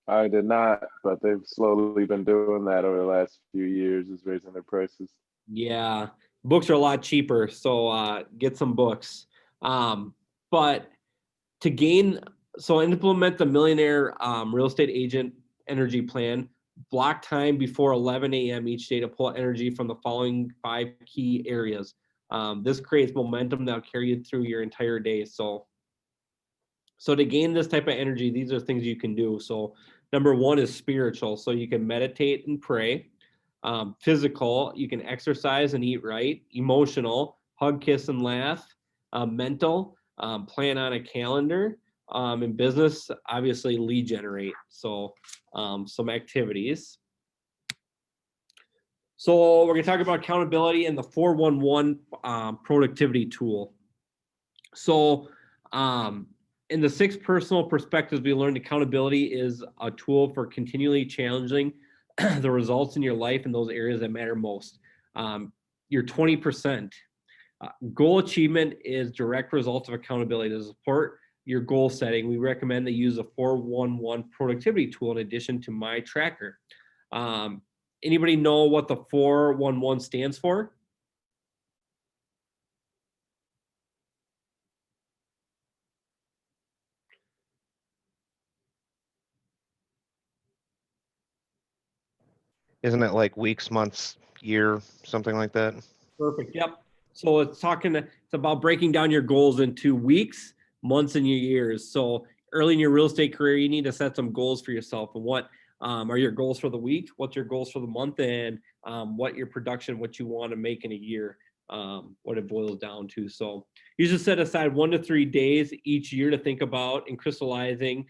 I did not, but they've slowly been doing that over the last few years, is raising their prices. Yeah, books are a lot cheaper. So get some books. But to implement the Millionaire Real Estate Agent Energy Plan. Block time before 11 a.m. each day to pull energy from the following 5 key areas. This creates momentum that'll carry you through your entire day. So to gain this type of energy, these are things you can do. So number 1 is spiritual. So you can meditate and pray. Physical, you can exercise and eat right. Emotional, hug, kiss, and laugh. Mental, plan on a calendar. In business, obviously lead generate. So some activities. So we're going to talk about accountability and the 411 productivity tool. So in the 6 personal perspectives, we learned accountability is a tool for continually challenging the results in your life in those areas that matter most. Your 20%. Goal achievement is direct results of accountability. To support your goal setting, we recommend that you use a 411 productivity tool in addition to My Tracker. Anybody know what the 411 stands for? Isn't it like weeks, months, year, something like that? Perfect. Yep. So it's about breaking down your goals into weeks, months, and your years. So early in your real estate career, you need to set some goals for yourself. And what are your goals for the week? What's your goals for the month? And what your production, what you want to make in a year, what it boils down to. So you should set aside 1 to 3 days each year to think about and crystallizing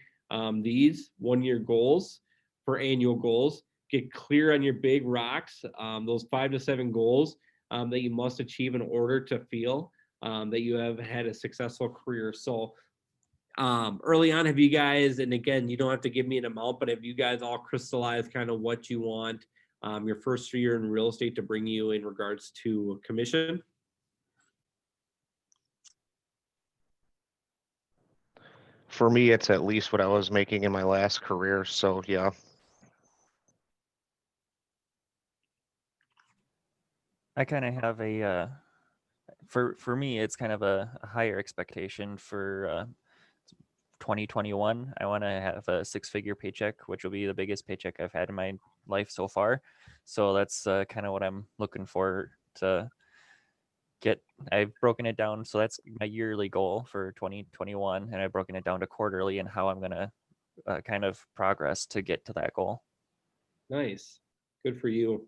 these 1-year goals for annual goals. Get clear on your big rocks, those 5 to 7 goals that you must achieve in order to feel that you have had a successful career. So early on, have you guys, and again, you don't have to give me an amount, but have you guys all crystallized kind of what you want your first year in real estate to bring you in regards to commission? For me, it's at least what I was making in my last career. So yeah. I kind of have a for me, it's kind of a higher expectation for 2021. I want to have a 6-figure paycheck, which will be the biggest paycheck I've had in my life so far. So that's kind of what I'm looking for to get. I've broken it down. So that's my yearly goal for 2021. And I've broken it down to quarterly and how I'm going to kind of progress to get to that goal. Nice. Good for you.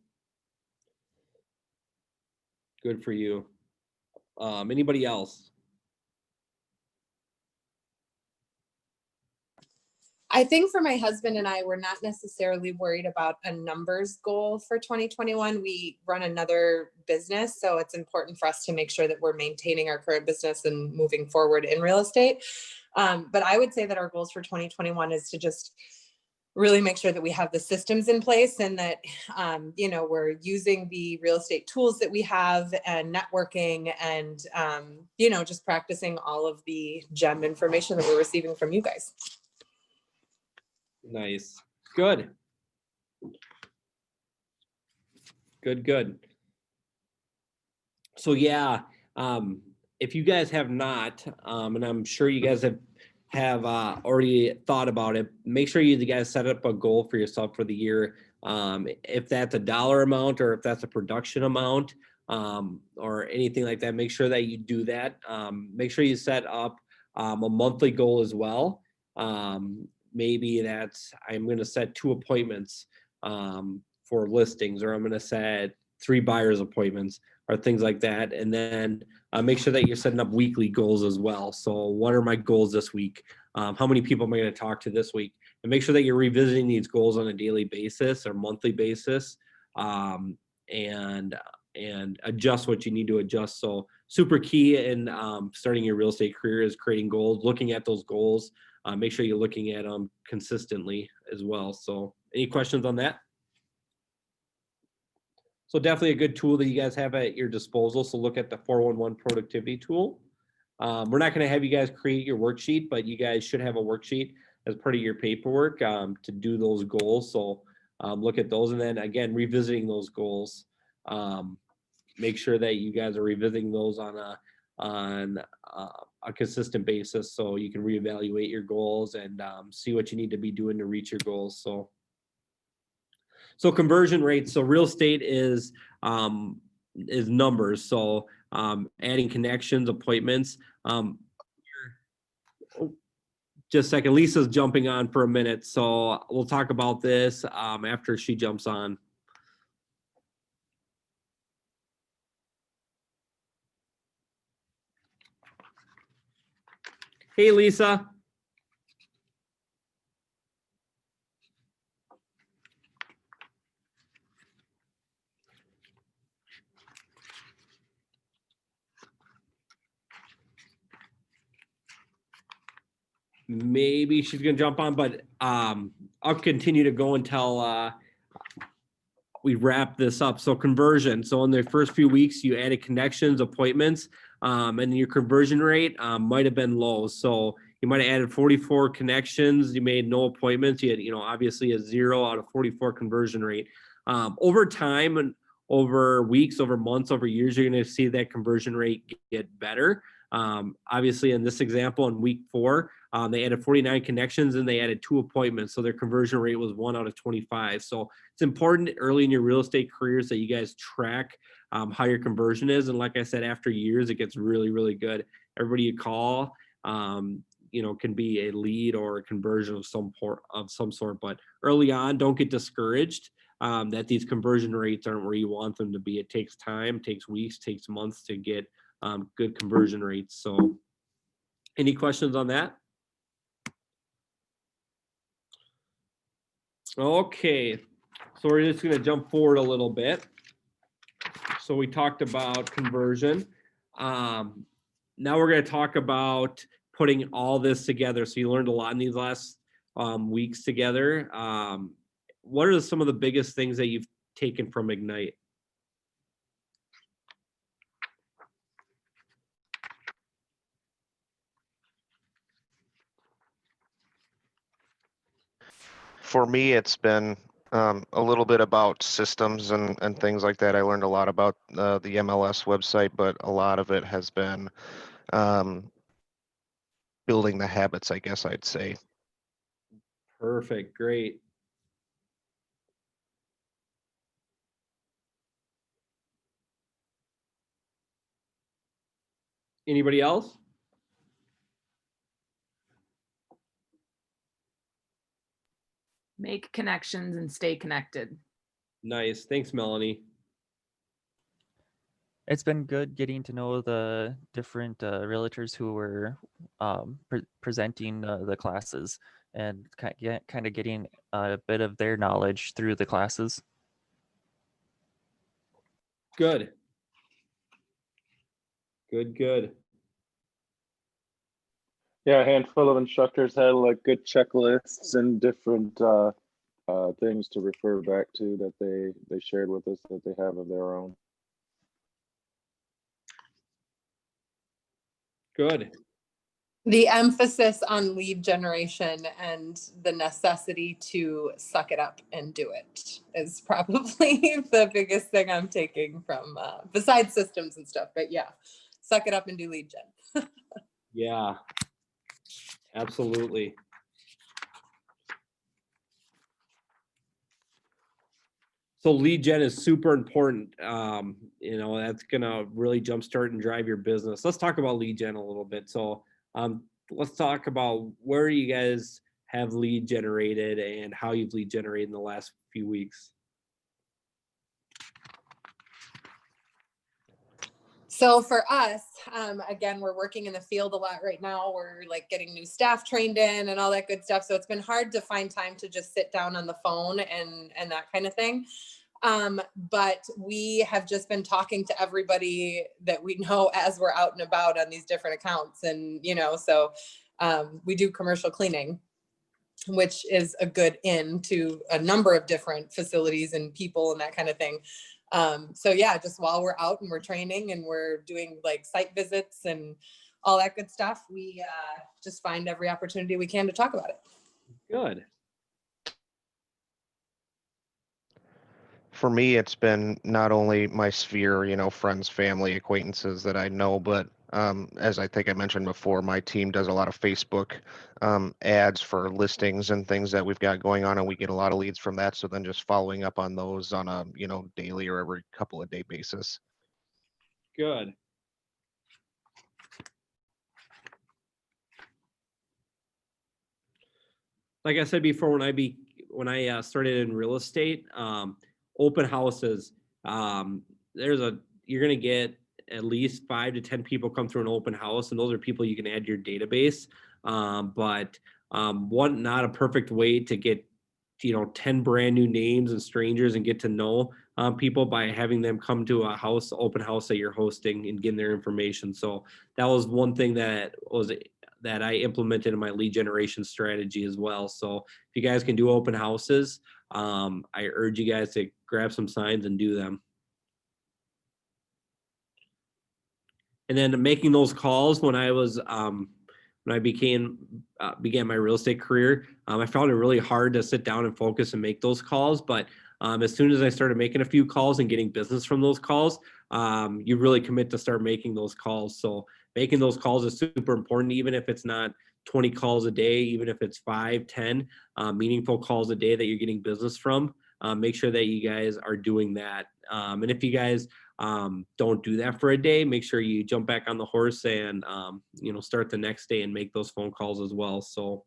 Good for you. Anybody else? I think for my husband and I, we're not necessarily worried about a numbers goal for 2021. We run another business, so it's important for us to make sure that we're maintaining our current business and moving forward in real estate. But I would say that our goals for 2021 is to just really make sure that we have the systems in place and that, we're using the real estate tools that we have and networking and, just practicing all of the gem information that we're receiving from you guys. Nice. Good. Good. So yeah, if you guys have not, and I'm sure you guys have already thought about it, make sure you guys set up a goal for yourself for the year. If that's a dollar amount or if that's a production amount, or anything like that, make sure that you do that. Make sure you set up a monthly goal as well. Maybe that's, I'm going to set 2 appointments for listings, or I'm going to set 3 buyers appointments or things like that. And then make sure that you're setting up weekly goals as well. So what are my goals this week? How many people am I going to talk to this week? And make sure that you're revisiting these goals on a daily basis or monthly basis, and adjust what you need to adjust. So super key in starting your real estate career is creating goals, looking at those goals. Make sure you're looking at them consistently as well. So any questions on that? So definitely a good tool that you guys have at your disposal. So look at the 411 productivity tool. We're not going to have you guys create your worksheet, but you guys should have a worksheet as part of your paperwork to do those goals. So look at those, and then again, revisiting those goals. Make sure that you guys are revisiting those on a consistent basis, so you can reevaluate your goals and see what you need to be doing to reach your goals. So conversion rates. So real estate is numbers. So adding connections, appointments. Just a second, Lisa's jumping on for a minute, so we'll talk about this after she jumps on. Hey, Lisa. Maybe she's gonna jump on, but I'll continue to go until we wrap this up. So conversion. So in the first few weeks, you added connections, appointments, and your conversion rate might have been low. So you might have added 44 connections. You made no appointments. You had, obviously a 0 out of 44 conversion rate. Over time and over weeks, over months, over years, you're going to see that conversion rate get better. Obviously, in this example, in week 4, they added 49 connections and they added 2 appointments. So their conversion rate was 1 out of 25. So it's important early in your real estate careers that you guys track how your conversion is. And like I said, after years, it gets really, really good. Everybody you call, can be a lead or a conversion of some sort. But early on, don't get discouraged that these conversion rates aren't where you want them to be. It takes time, takes weeks, takes months to get good conversion rates. So any questions on that? Okay, so we're just going to jump forward a little bit. So we talked about conversion. Now we're going to talk about putting all this together. So you learned a lot in these last weeks together. What are some of the biggest things that you've taken from Ignite? For me, it's been a little bit about systems and things like that. I learned a lot about the MLS website, but a lot of it has been building the habits, I guess I'd say. Perfect, great. Anybody else? Make connections and stay connected. Nice. Thanks, Melanie. It's been good getting to know the different realtors who were presenting the classes and kind of getting a bit of their knowledge through the classes. Good. Good. Yeah, a handful of instructors had like good checklists and different things to refer back to that they shared with us that they have of their own. Good. The emphasis on lead generation and the necessity to suck it up and do it is probably the biggest thing I'm taking from besides systems and stuff. But yeah, suck it up and do lead gen. Yeah. Absolutely. So lead gen is super important. That's gonna really jumpstart and drive your business. Let's talk about lead gen a little bit. So let's talk about where you guys have lead generated and how you've lead generated in the last few weeks. So for us, again, we're working in the field a lot right now. We're like getting new staff trained in and all that good stuff. So it's been hard to find time to just sit down on the phone and that kind of thing. But we have just been talking to everybody that we know as we're out and about on these different accounts. And, so we do commercial cleaning, which is a good in to a number of different facilities and people and that kind of thing. So yeah, just while we're out and we're training and we're doing like site visits and all that good stuff, we just find every opportunity we can to talk about it. Good. For me, it's been not only my sphere, friends, family, acquaintances that I know, but as I think I mentioned before, my team does a lot of Facebook ads for listings and things that we've got going on, and we get a lot of leads from that. So then just following up on those on a, daily or every couple of day basis. Good. Like I said before, when I started in real estate, open houses, you're gonna get at least 5 to 10 people come through an open house, and those are people you can add to your database. But one, not a perfect way to get 10 brand new names and strangers and get to know people by having them come to a open house that you're hosting and getting their information. So that was one thing that I implemented in my lead generation strategy as well. So if you guys can do open houses, I urge you guys to grab some signs and do them. And then making those calls when I began my real estate career, I found it really hard to sit down and focus and make those calls. But as soon as I started making a few calls and getting business from those calls, you really commit to start making those calls. So making those calls is super important, even if it's not 20 calls a day, even if it's 5, 10 meaningful calls a day that you're getting business from. Make sure that you guys are doing that. And if you guys don't do that for a day, make sure you jump back on the horse and start the next day and make those phone calls as well. So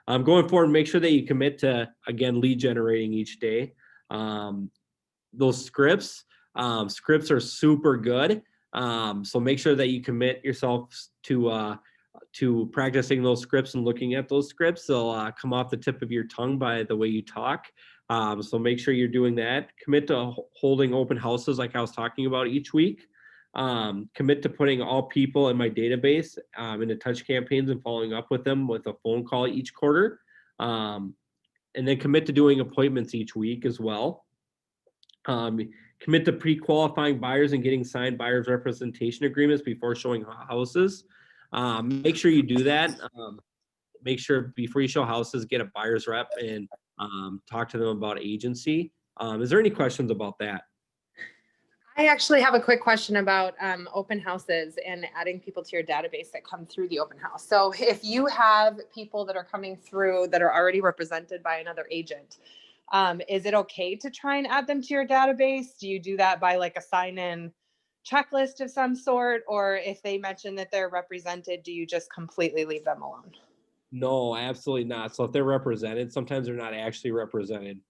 going forward, make sure that you commit to, again, lead generating each day. Those scripts are super good. So make sure that you commit yourself to practicing those scripts and looking at those scripts. They'll come off the tip of your tongue by the way you talk. So make sure you're doing that. Commit to holding open houses like I was talking about each week. Commit to putting all people in my database into touch campaigns and following up with them with a phone call each quarter. And then commit to doing appointments each week as well. Commit to pre-qualifying buyers and getting signed buyers representation agreements before showing houses. Make sure you do that. Make sure before you show houses, get a buyer's rep and talk to them about agency. Is there any questions about that? I actually have a quick question about open houses and adding people to your database that come through the open house. So if you have people that are coming through that are already represented by another agent, is it okay to try and add them to your database? Do you do that by like a sign-in checklist of some sort? Or if they mention that they're represented, do you just completely leave them alone? No, absolutely not. So if they're represented, sometimes they're not actually represented.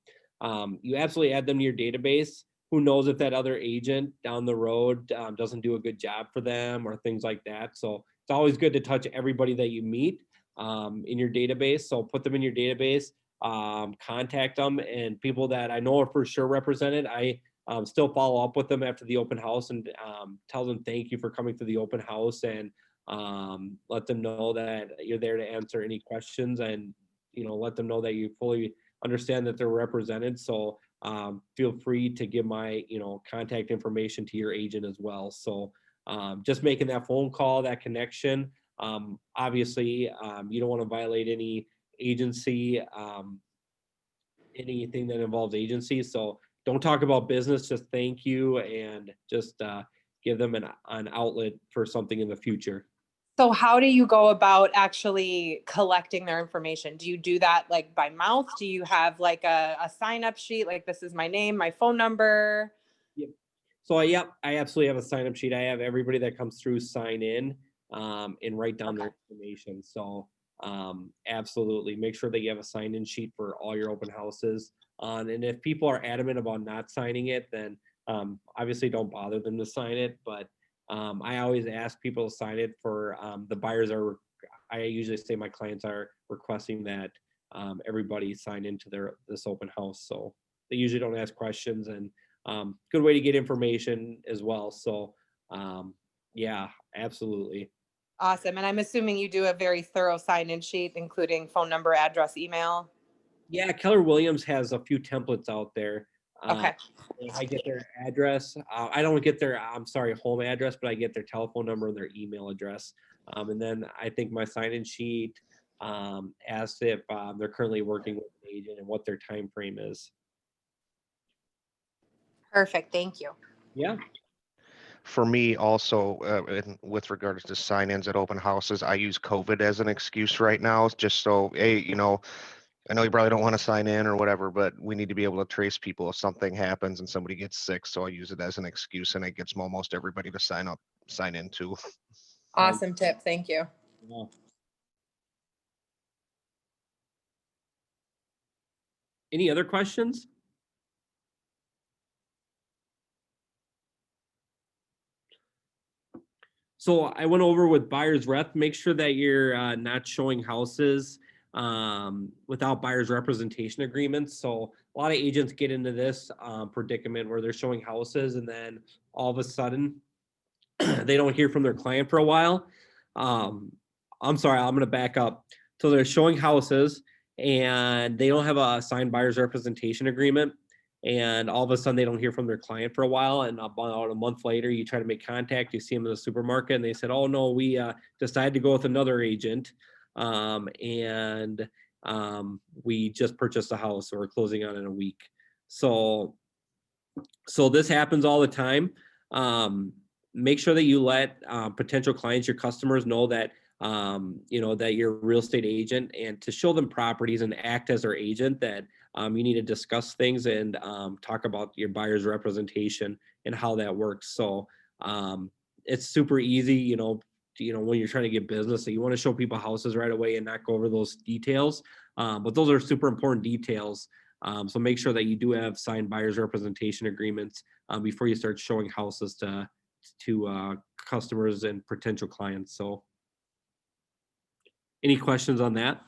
You absolutely add them to your database. Who knows if that other agent down the road doesn't do a good job for them or things like that. So it's always good to touch everybody that you meet in your database. So put them in your database, contact them, and people that I know are for sure represented. I still follow up with them after the open house and tell them thank you for coming to the open house, and let them know that you're there to answer any questions, and let them know that you fully understand that they're represented. So feel free to give my contact information to your agent as well. So just making that phone call, that connection. Obviously, you don't want to violate any agency, anything that involves agency. So don't talk about business. Just thank you, and just give them an outlet for something in the future. So how do you go about actually collecting their information? Do you do that like by mouth? Do you have like a sign up sheet? Like, this is my name, my phone number? So I absolutely have a sign up sheet. I have everybody that comes through sign in and write down their information. So absolutely make sure that you have a sign in sheet for all your open houses. And if people are adamant about not signing it, then obviously don't bother them to sign it. But I always ask people to sign it for the buyers I usually say my clients are requesting that everybody sign into this open house. So they usually don't ask questions, and good way to get information as well. So yeah, absolutely. Awesome. And I'm assuming you do a very thorough sign-in sheet, including phone number, address, email. Yeah, Keller Williams has a few templates out there. Okay. I get their address. I don't get their, home address, but I get their telephone number and their email address. And then I think my sign-in sheet asks if they're currently working with an agent and what their time frame is. Perfect. Thank you. Yeah. For me also, with regards to sign-ins at open houses, I use COVID as an excuse right now, just so, hey, I know you probably don't want to sign in or whatever, but we need to be able to trace people if something happens and somebody gets sick. So I use it as an excuse, and it gets almost everybody to sign in too. Awesome tip. Thank you. Yeah. Any other questions? So I went over with buyer's rep. Make sure that you're not showing houses without buyer's representation agreements. So a lot of agents get into this predicament where they're showing houses, and then all of a sudden they don't hear from their client for a while. I'm sorry, I'm going to back up. So they're showing houses and they don't have a signed buyer's representation agreement. And all of a sudden they don't hear from their client for a while. And about a month later, you try to make contact, you see them in the supermarket, and they said, oh no, we decided to go with another agent. And we just purchased a house, so we're closing on in a week. So this happens all the time. Make sure that you let potential clients, your customers, know that that you're a real estate agent, and to show them properties and act as their agent, that you need to discuss things and talk about your buyer's representation and how that works. So it's super easy, when you're trying to get business, so you want to show people houses right away and not go over those details. But those are super important details. So make sure that you do have signed buyer's representation agreements before you start showing houses to customers and potential clients. So any questions on that?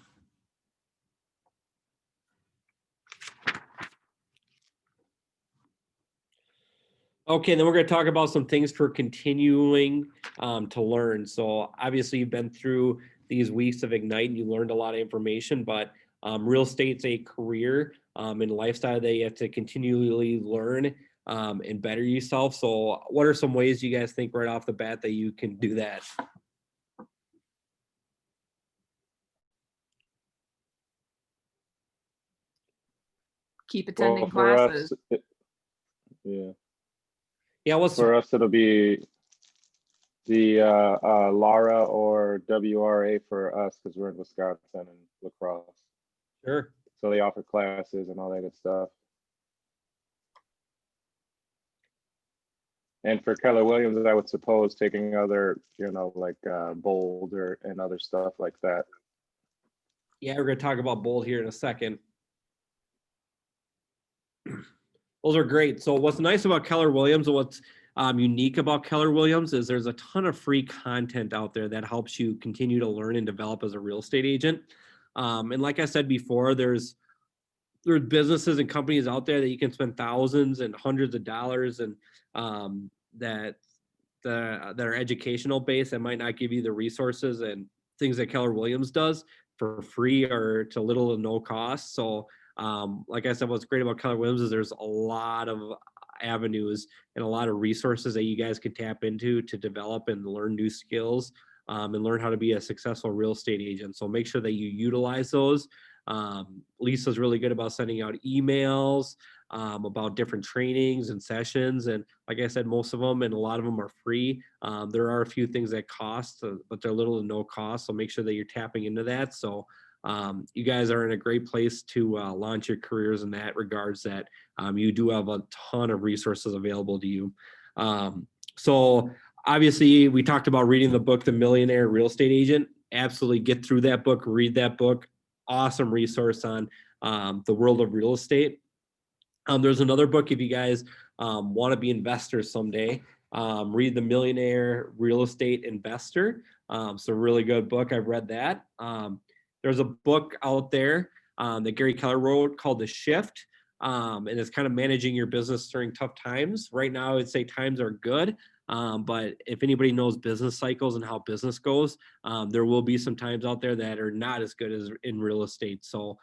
Okay, then we're going to talk about some things for continuing to learn. So obviously you've been through these weeks of Ignite and you learned a lot of information, but real estate's a career and lifestyle that you have to continually learn and better yourself. So what are some ways you guys think right off the bat that you can do that? Keep attending for classes. us, yeah. For us, it'll be the LARA or WRA for us, because we're in Wisconsin and La Crosse. Sure. So they offer classes and all that good stuff. And for Keller Williams, I would suppose taking other, like Bold and other stuff like that. Yeah, we're going to talk about Bold here in a second. Those are great. So what's nice about Keller Williams and what's unique about Keller Williams is there's a ton of free content out there that helps you continue to learn and develop as a real estate agent. And like I said before, there's businesses and companies out there that you can spend thousands and hundreds of dollars and that are educational based that might not give you the resources and things that Keller Williams does for free or to little to no cost. So like I said, what's great about Keller Williams is there's a lot of avenues and a lot of resources that you guys can tap into to develop and learn new skills and learn how to be a successful real estate agent. So make sure that you utilize those. Lisa's really good about sending out emails about different trainings and sessions. And like I said, most of them and a lot of them are free. There are a few things that cost, but they're little to no cost. So make sure that you're tapping into that. So you guys are in a great place to launch your careers in that regards that you do have a ton of resources available to you. So obviously we talked about reading the book, The Millionaire Real Estate Agent. Absolutely get through that book, read that book. Awesome resource on the world of real estate. There's another book if you guys want to be investors someday. Read The Millionaire Real Estate Investor. It's a really good book. I've read that. There's a book out there that Gary Keller wrote called The Shift. And it's kind of managing your business during tough times. Right now, I would say times are good. But if anybody knows business cycles and how business goes, there will be some times out there that are not as good as in real estate. So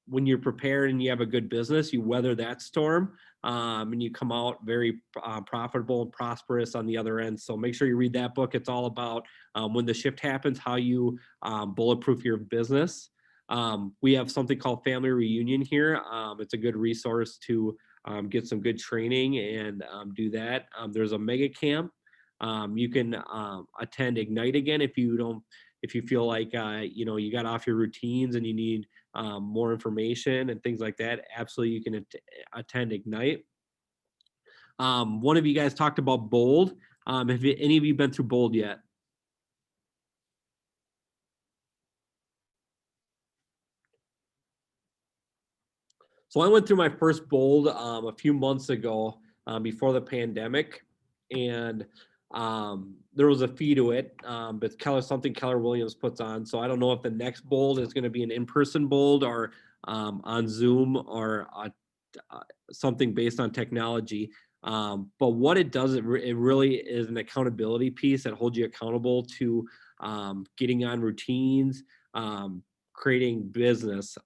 when you're prepared and you have a good business, you weather that storm and you come out very profitable and prosperous on the other end. So make sure you read that book. It's all about when the shift happens, how you bulletproof your business. We have something called Family Reunion here. It's a good resource to get some good training and do that. There's a mega camp. You can attend Ignite again if you feel like you got off your routines and you need more information and things like that. Absolutely, you can attend Ignite. One of you guys talked about Bold. Have any of you been through Bold yet? So I went through my first Bold a few months ago before the pandemic, and there was a fee to it, but something Keller Williams puts on. So I don't know if the next Bold is going to be an in-person Bold or on Zoom or something based on technology. But what it does, it really is an accountability piece that holds you accountable to getting on routines, creating business.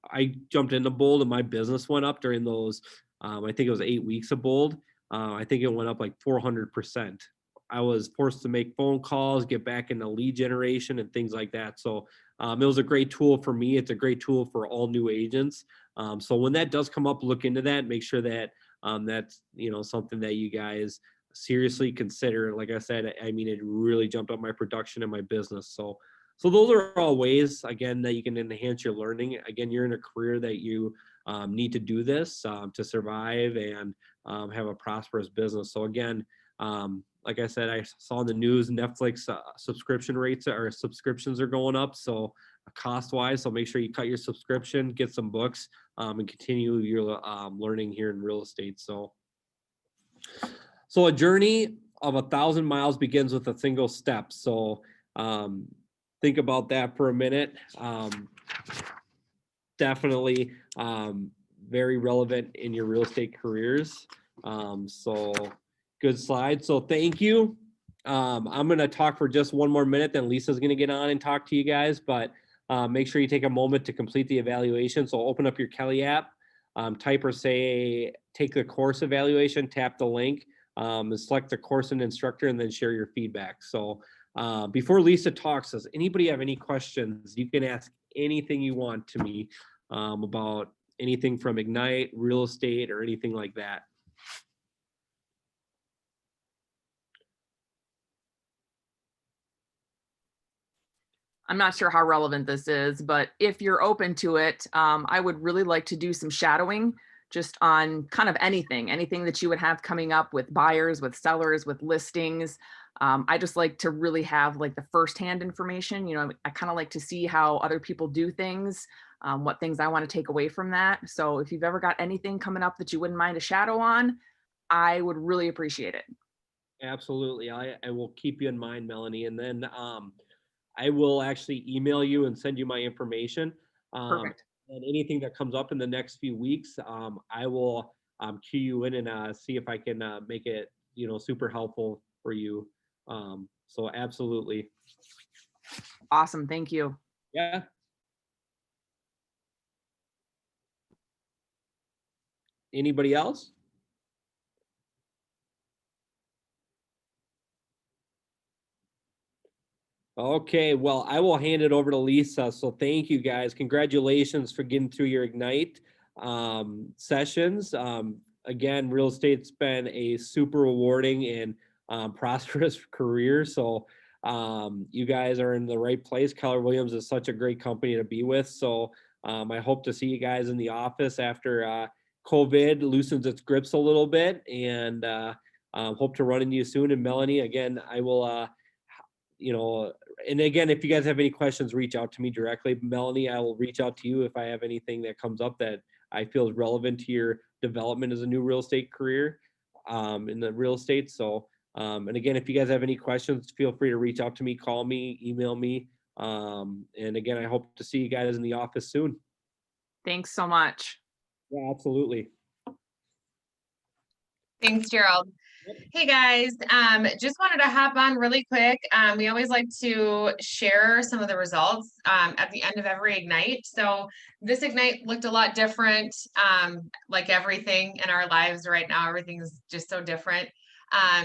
I jumped into Bold and my business went up during those, I think it was 8 weeks of Bold. I think it went up like 400%. I was forced to make phone calls, get back into lead generation and things like that. So it was a great tool for me. It's a great tool for all new agents. So when that does come up, look into that, make sure that that's, something that you guys seriously consider. Like I said, I mean, it really jumped up my production and my business. So those are all ways, again, that you can enhance your learning. Again, you're in a career that you need to do this to survive and have a prosperous business. So again, like I said, I saw in the news, Netflix subscriptions are going up. So cost-wise, so make sure you cut your subscription, get some books, and continue your learning here in real estate. So a journey of 1,000 miles begins with a single step. So think about that for a minute. Definitely very relevant in your real estate careers. So good slide. So thank you. I'm going to talk for just one more minute, then Lisa's going to get on and talk to you guys, but make sure you take a moment to complete the evaluation. So open up your Kelly app, type or say, take the course evaluation, tap the link, and select the course and instructor, and then share your feedback. So before Lisa talks, does anybody have any questions? You can ask anything you want to me about anything from Ignite, real estate, or anything like that. I'm not sure how relevant this is, but if you're open to it, I would really like to do some shadowing just on kind of anything that you would have coming up with buyers, with sellers, with listings. I just like to really have like the firsthand information. I kind of like to see how other people do things, what things I want to take away from that. So if you've ever got anything coming up that you wouldn't mind a shadow on, I would really appreciate it. Absolutely. I will keep you in mind, Melanie. And then I will actually email you and send you my information. Perfect. And anything that comes up in the next few weeks, I will cue you in and see if I can make it, super helpful for you. So absolutely. Awesome. Thank you. Yeah. Anybody else? Okay, well, I will hand it over to Lisa. So thank you guys. Congratulations for getting through your Ignite sessions. Again, real estate's been a super rewarding and prosperous career. So you guys are in the right place. Keller Williams is such a great company to be with. So I hope to see you guys in the office after COVID loosens its grips a little bit, and hope to run into you soon. And Melanie, again, I will, and again, if you guys have any questions, reach out to me directly. Melanie, I will reach out to you if I have anything that comes up that I feel is relevant to your development as a new real estate career in the real estate. So, and again, if you guys have any questions, feel free to reach out to me, call me, email me. And again, I hope to see you guys in the office soon. Thanks so much. Yeah, absolutely. Thanks, Jerald. Hey guys, just wanted to hop on really quick. We always like to share some of the results at the end of every Ignite. So this Ignite looked a lot different, like everything in our lives right now. Everything's just so different.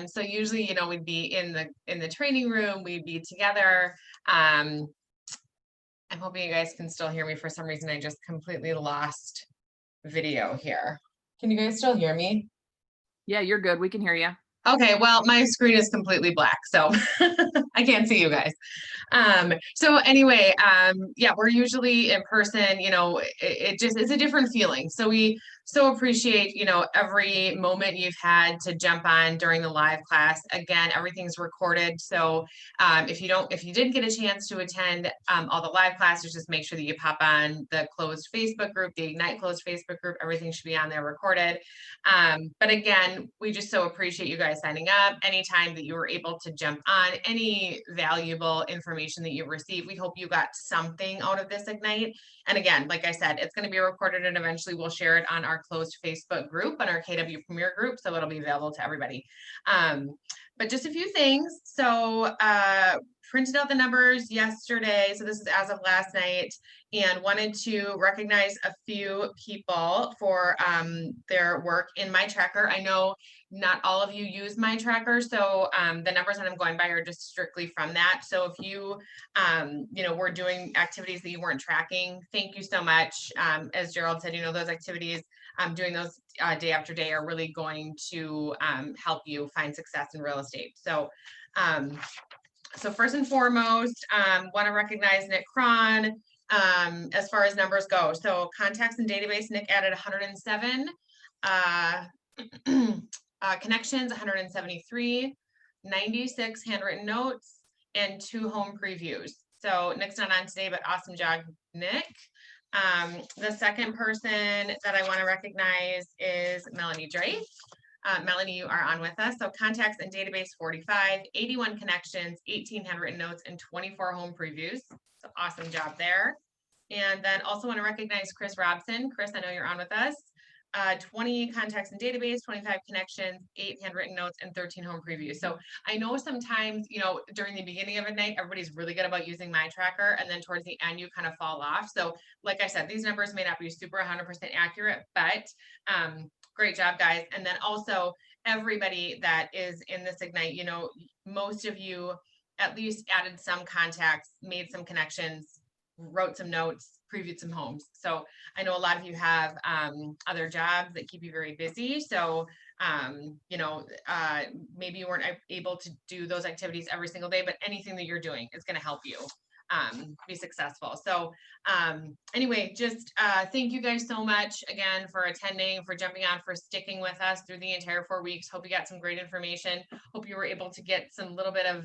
So usually, we'd be in the training room, we'd be together. I'm hoping you guys can still hear me. For some reason, I just completely lost video here. Can you guys still hear me? Yeah, you're good. We can hear you. Okay, well, my screen is completely black, so I can't see you guys. So anyway, yeah, we're usually in person, it's a different feeling. So we so appreciate, every moment you've had to jump on during the live class. Again, everything's recorded. So if you didn't get a chance to attend all the live classes, just make sure that you pop on the closed Facebook group, the Ignite closed Facebook group. Everything should be on there recorded. But again, we just so appreciate you guys signing up. Anytime that you were able to jump on, any valuable information that you received, we hope you got something out of this Ignite. And again, like I said, it's going to be recorded and eventually we'll share it on our closed Facebook group, on our KW Premier group, so it'll be available to everybody. But just a few things. So printed out the numbers yesterday, so this is as of last night, and wanted to recognize a few people for their work in my tracker. I know not all of you use my tracker, so the numbers that I'm going by are just strictly from that. So if you were doing activities that you weren't tracking, thank you so much. As Jerald said, those activities, doing those day after day are really going to help you find success in real estate. So so first and foremost, want to recognize Nick Cron as far as numbers go. So contacts and database, Nick added 107. Connections, 173, 96 handwritten notes, and 2 home previews. So Nick's not on today, but awesome job, Nick. The second person that I want to recognize is Melanie Drake. Melanie, you are on with us. So contacts and database 45, 81 connections, 18 handwritten notes, and 24 home previews. So awesome job there. And then also want to recognize Chris Robson. Chris, I know you're on with us. 20 contacts and database, 25 connections, 8 handwritten notes, and 13 home previews. So I know sometimes, during the beginning of a night, everybody's really good about using my tracker, and then towards the end, you kind of fall off. So like I said, these numbers may not be super 100% accurate, but great job, guys. And then also everybody that is in this Ignite, most of you at least added some contacts, made some connections, wrote some notes, previewed some homes. So I know a lot of you have other jobs that keep you very busy. So, maybe you weren't able to do those activities every single day, but anything that you're doing is going to help you. be successful. So anyway, just thank you guys so much again for attending, for jumping on, for sticking with us through the entire 4 weeks. Hope you got some great information. Hope you were able to get some little bit of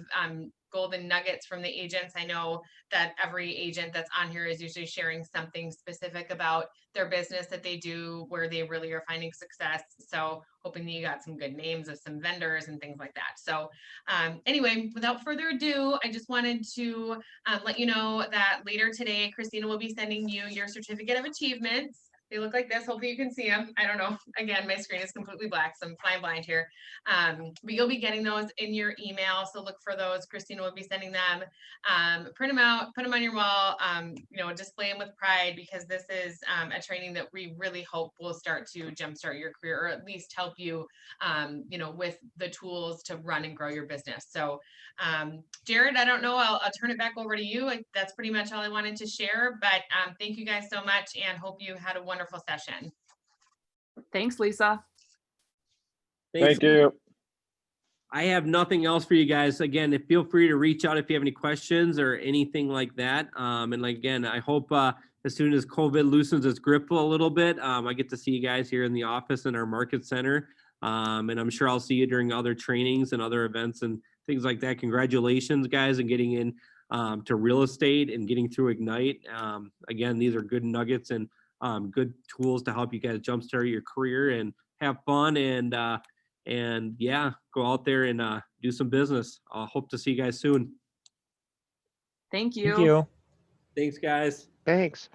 golden nuggets from the agents. I know that every agent that's on here is usually sharing something specific about their business that they do, where they really are finding success. So hoping that you got some good names of some vendors and things like that. So anyway, without further ado, I just wanted to let you know that later today, Christina will be sending you your certificate of achievements. They look like this. Hopefully you can see them. I don't know. Again, my screen is completely black, so I'm flying blind here. But you'll be getting those in your email. So look for those. Christina will be sending them. Print them out, put them on your wall, you know, display them with pride, because this is a training that we really hope will start to jumpstart your career, or at least help you, you know, with the tools to run and grow your business. So Jared, I don't know, I'll turn it back over to you. That's pretty much all I wanted to share, but thank you guys so much, and hope you had a wonderful session. Thanks, Lisa. Thanks. Thank you. I have nothing else for you guys. Again, feel free to reach out if you have any questions or anything like that. And again, I hope as soon as COVID loosens its grip a little bit, I get to see you guys here in the office in our market center. And I'm sure I'll see you during other trainings and other events and things like that. Congratulations, guys, on getting in to real estate and getting through Ignite. Again, these are good nuggets and good tools to help you guys jumpstart your career and have fun and yeah, go out there and do some business. I hope to see you guys soon. Thank you. Thank you. Thanks, guys. Thanks.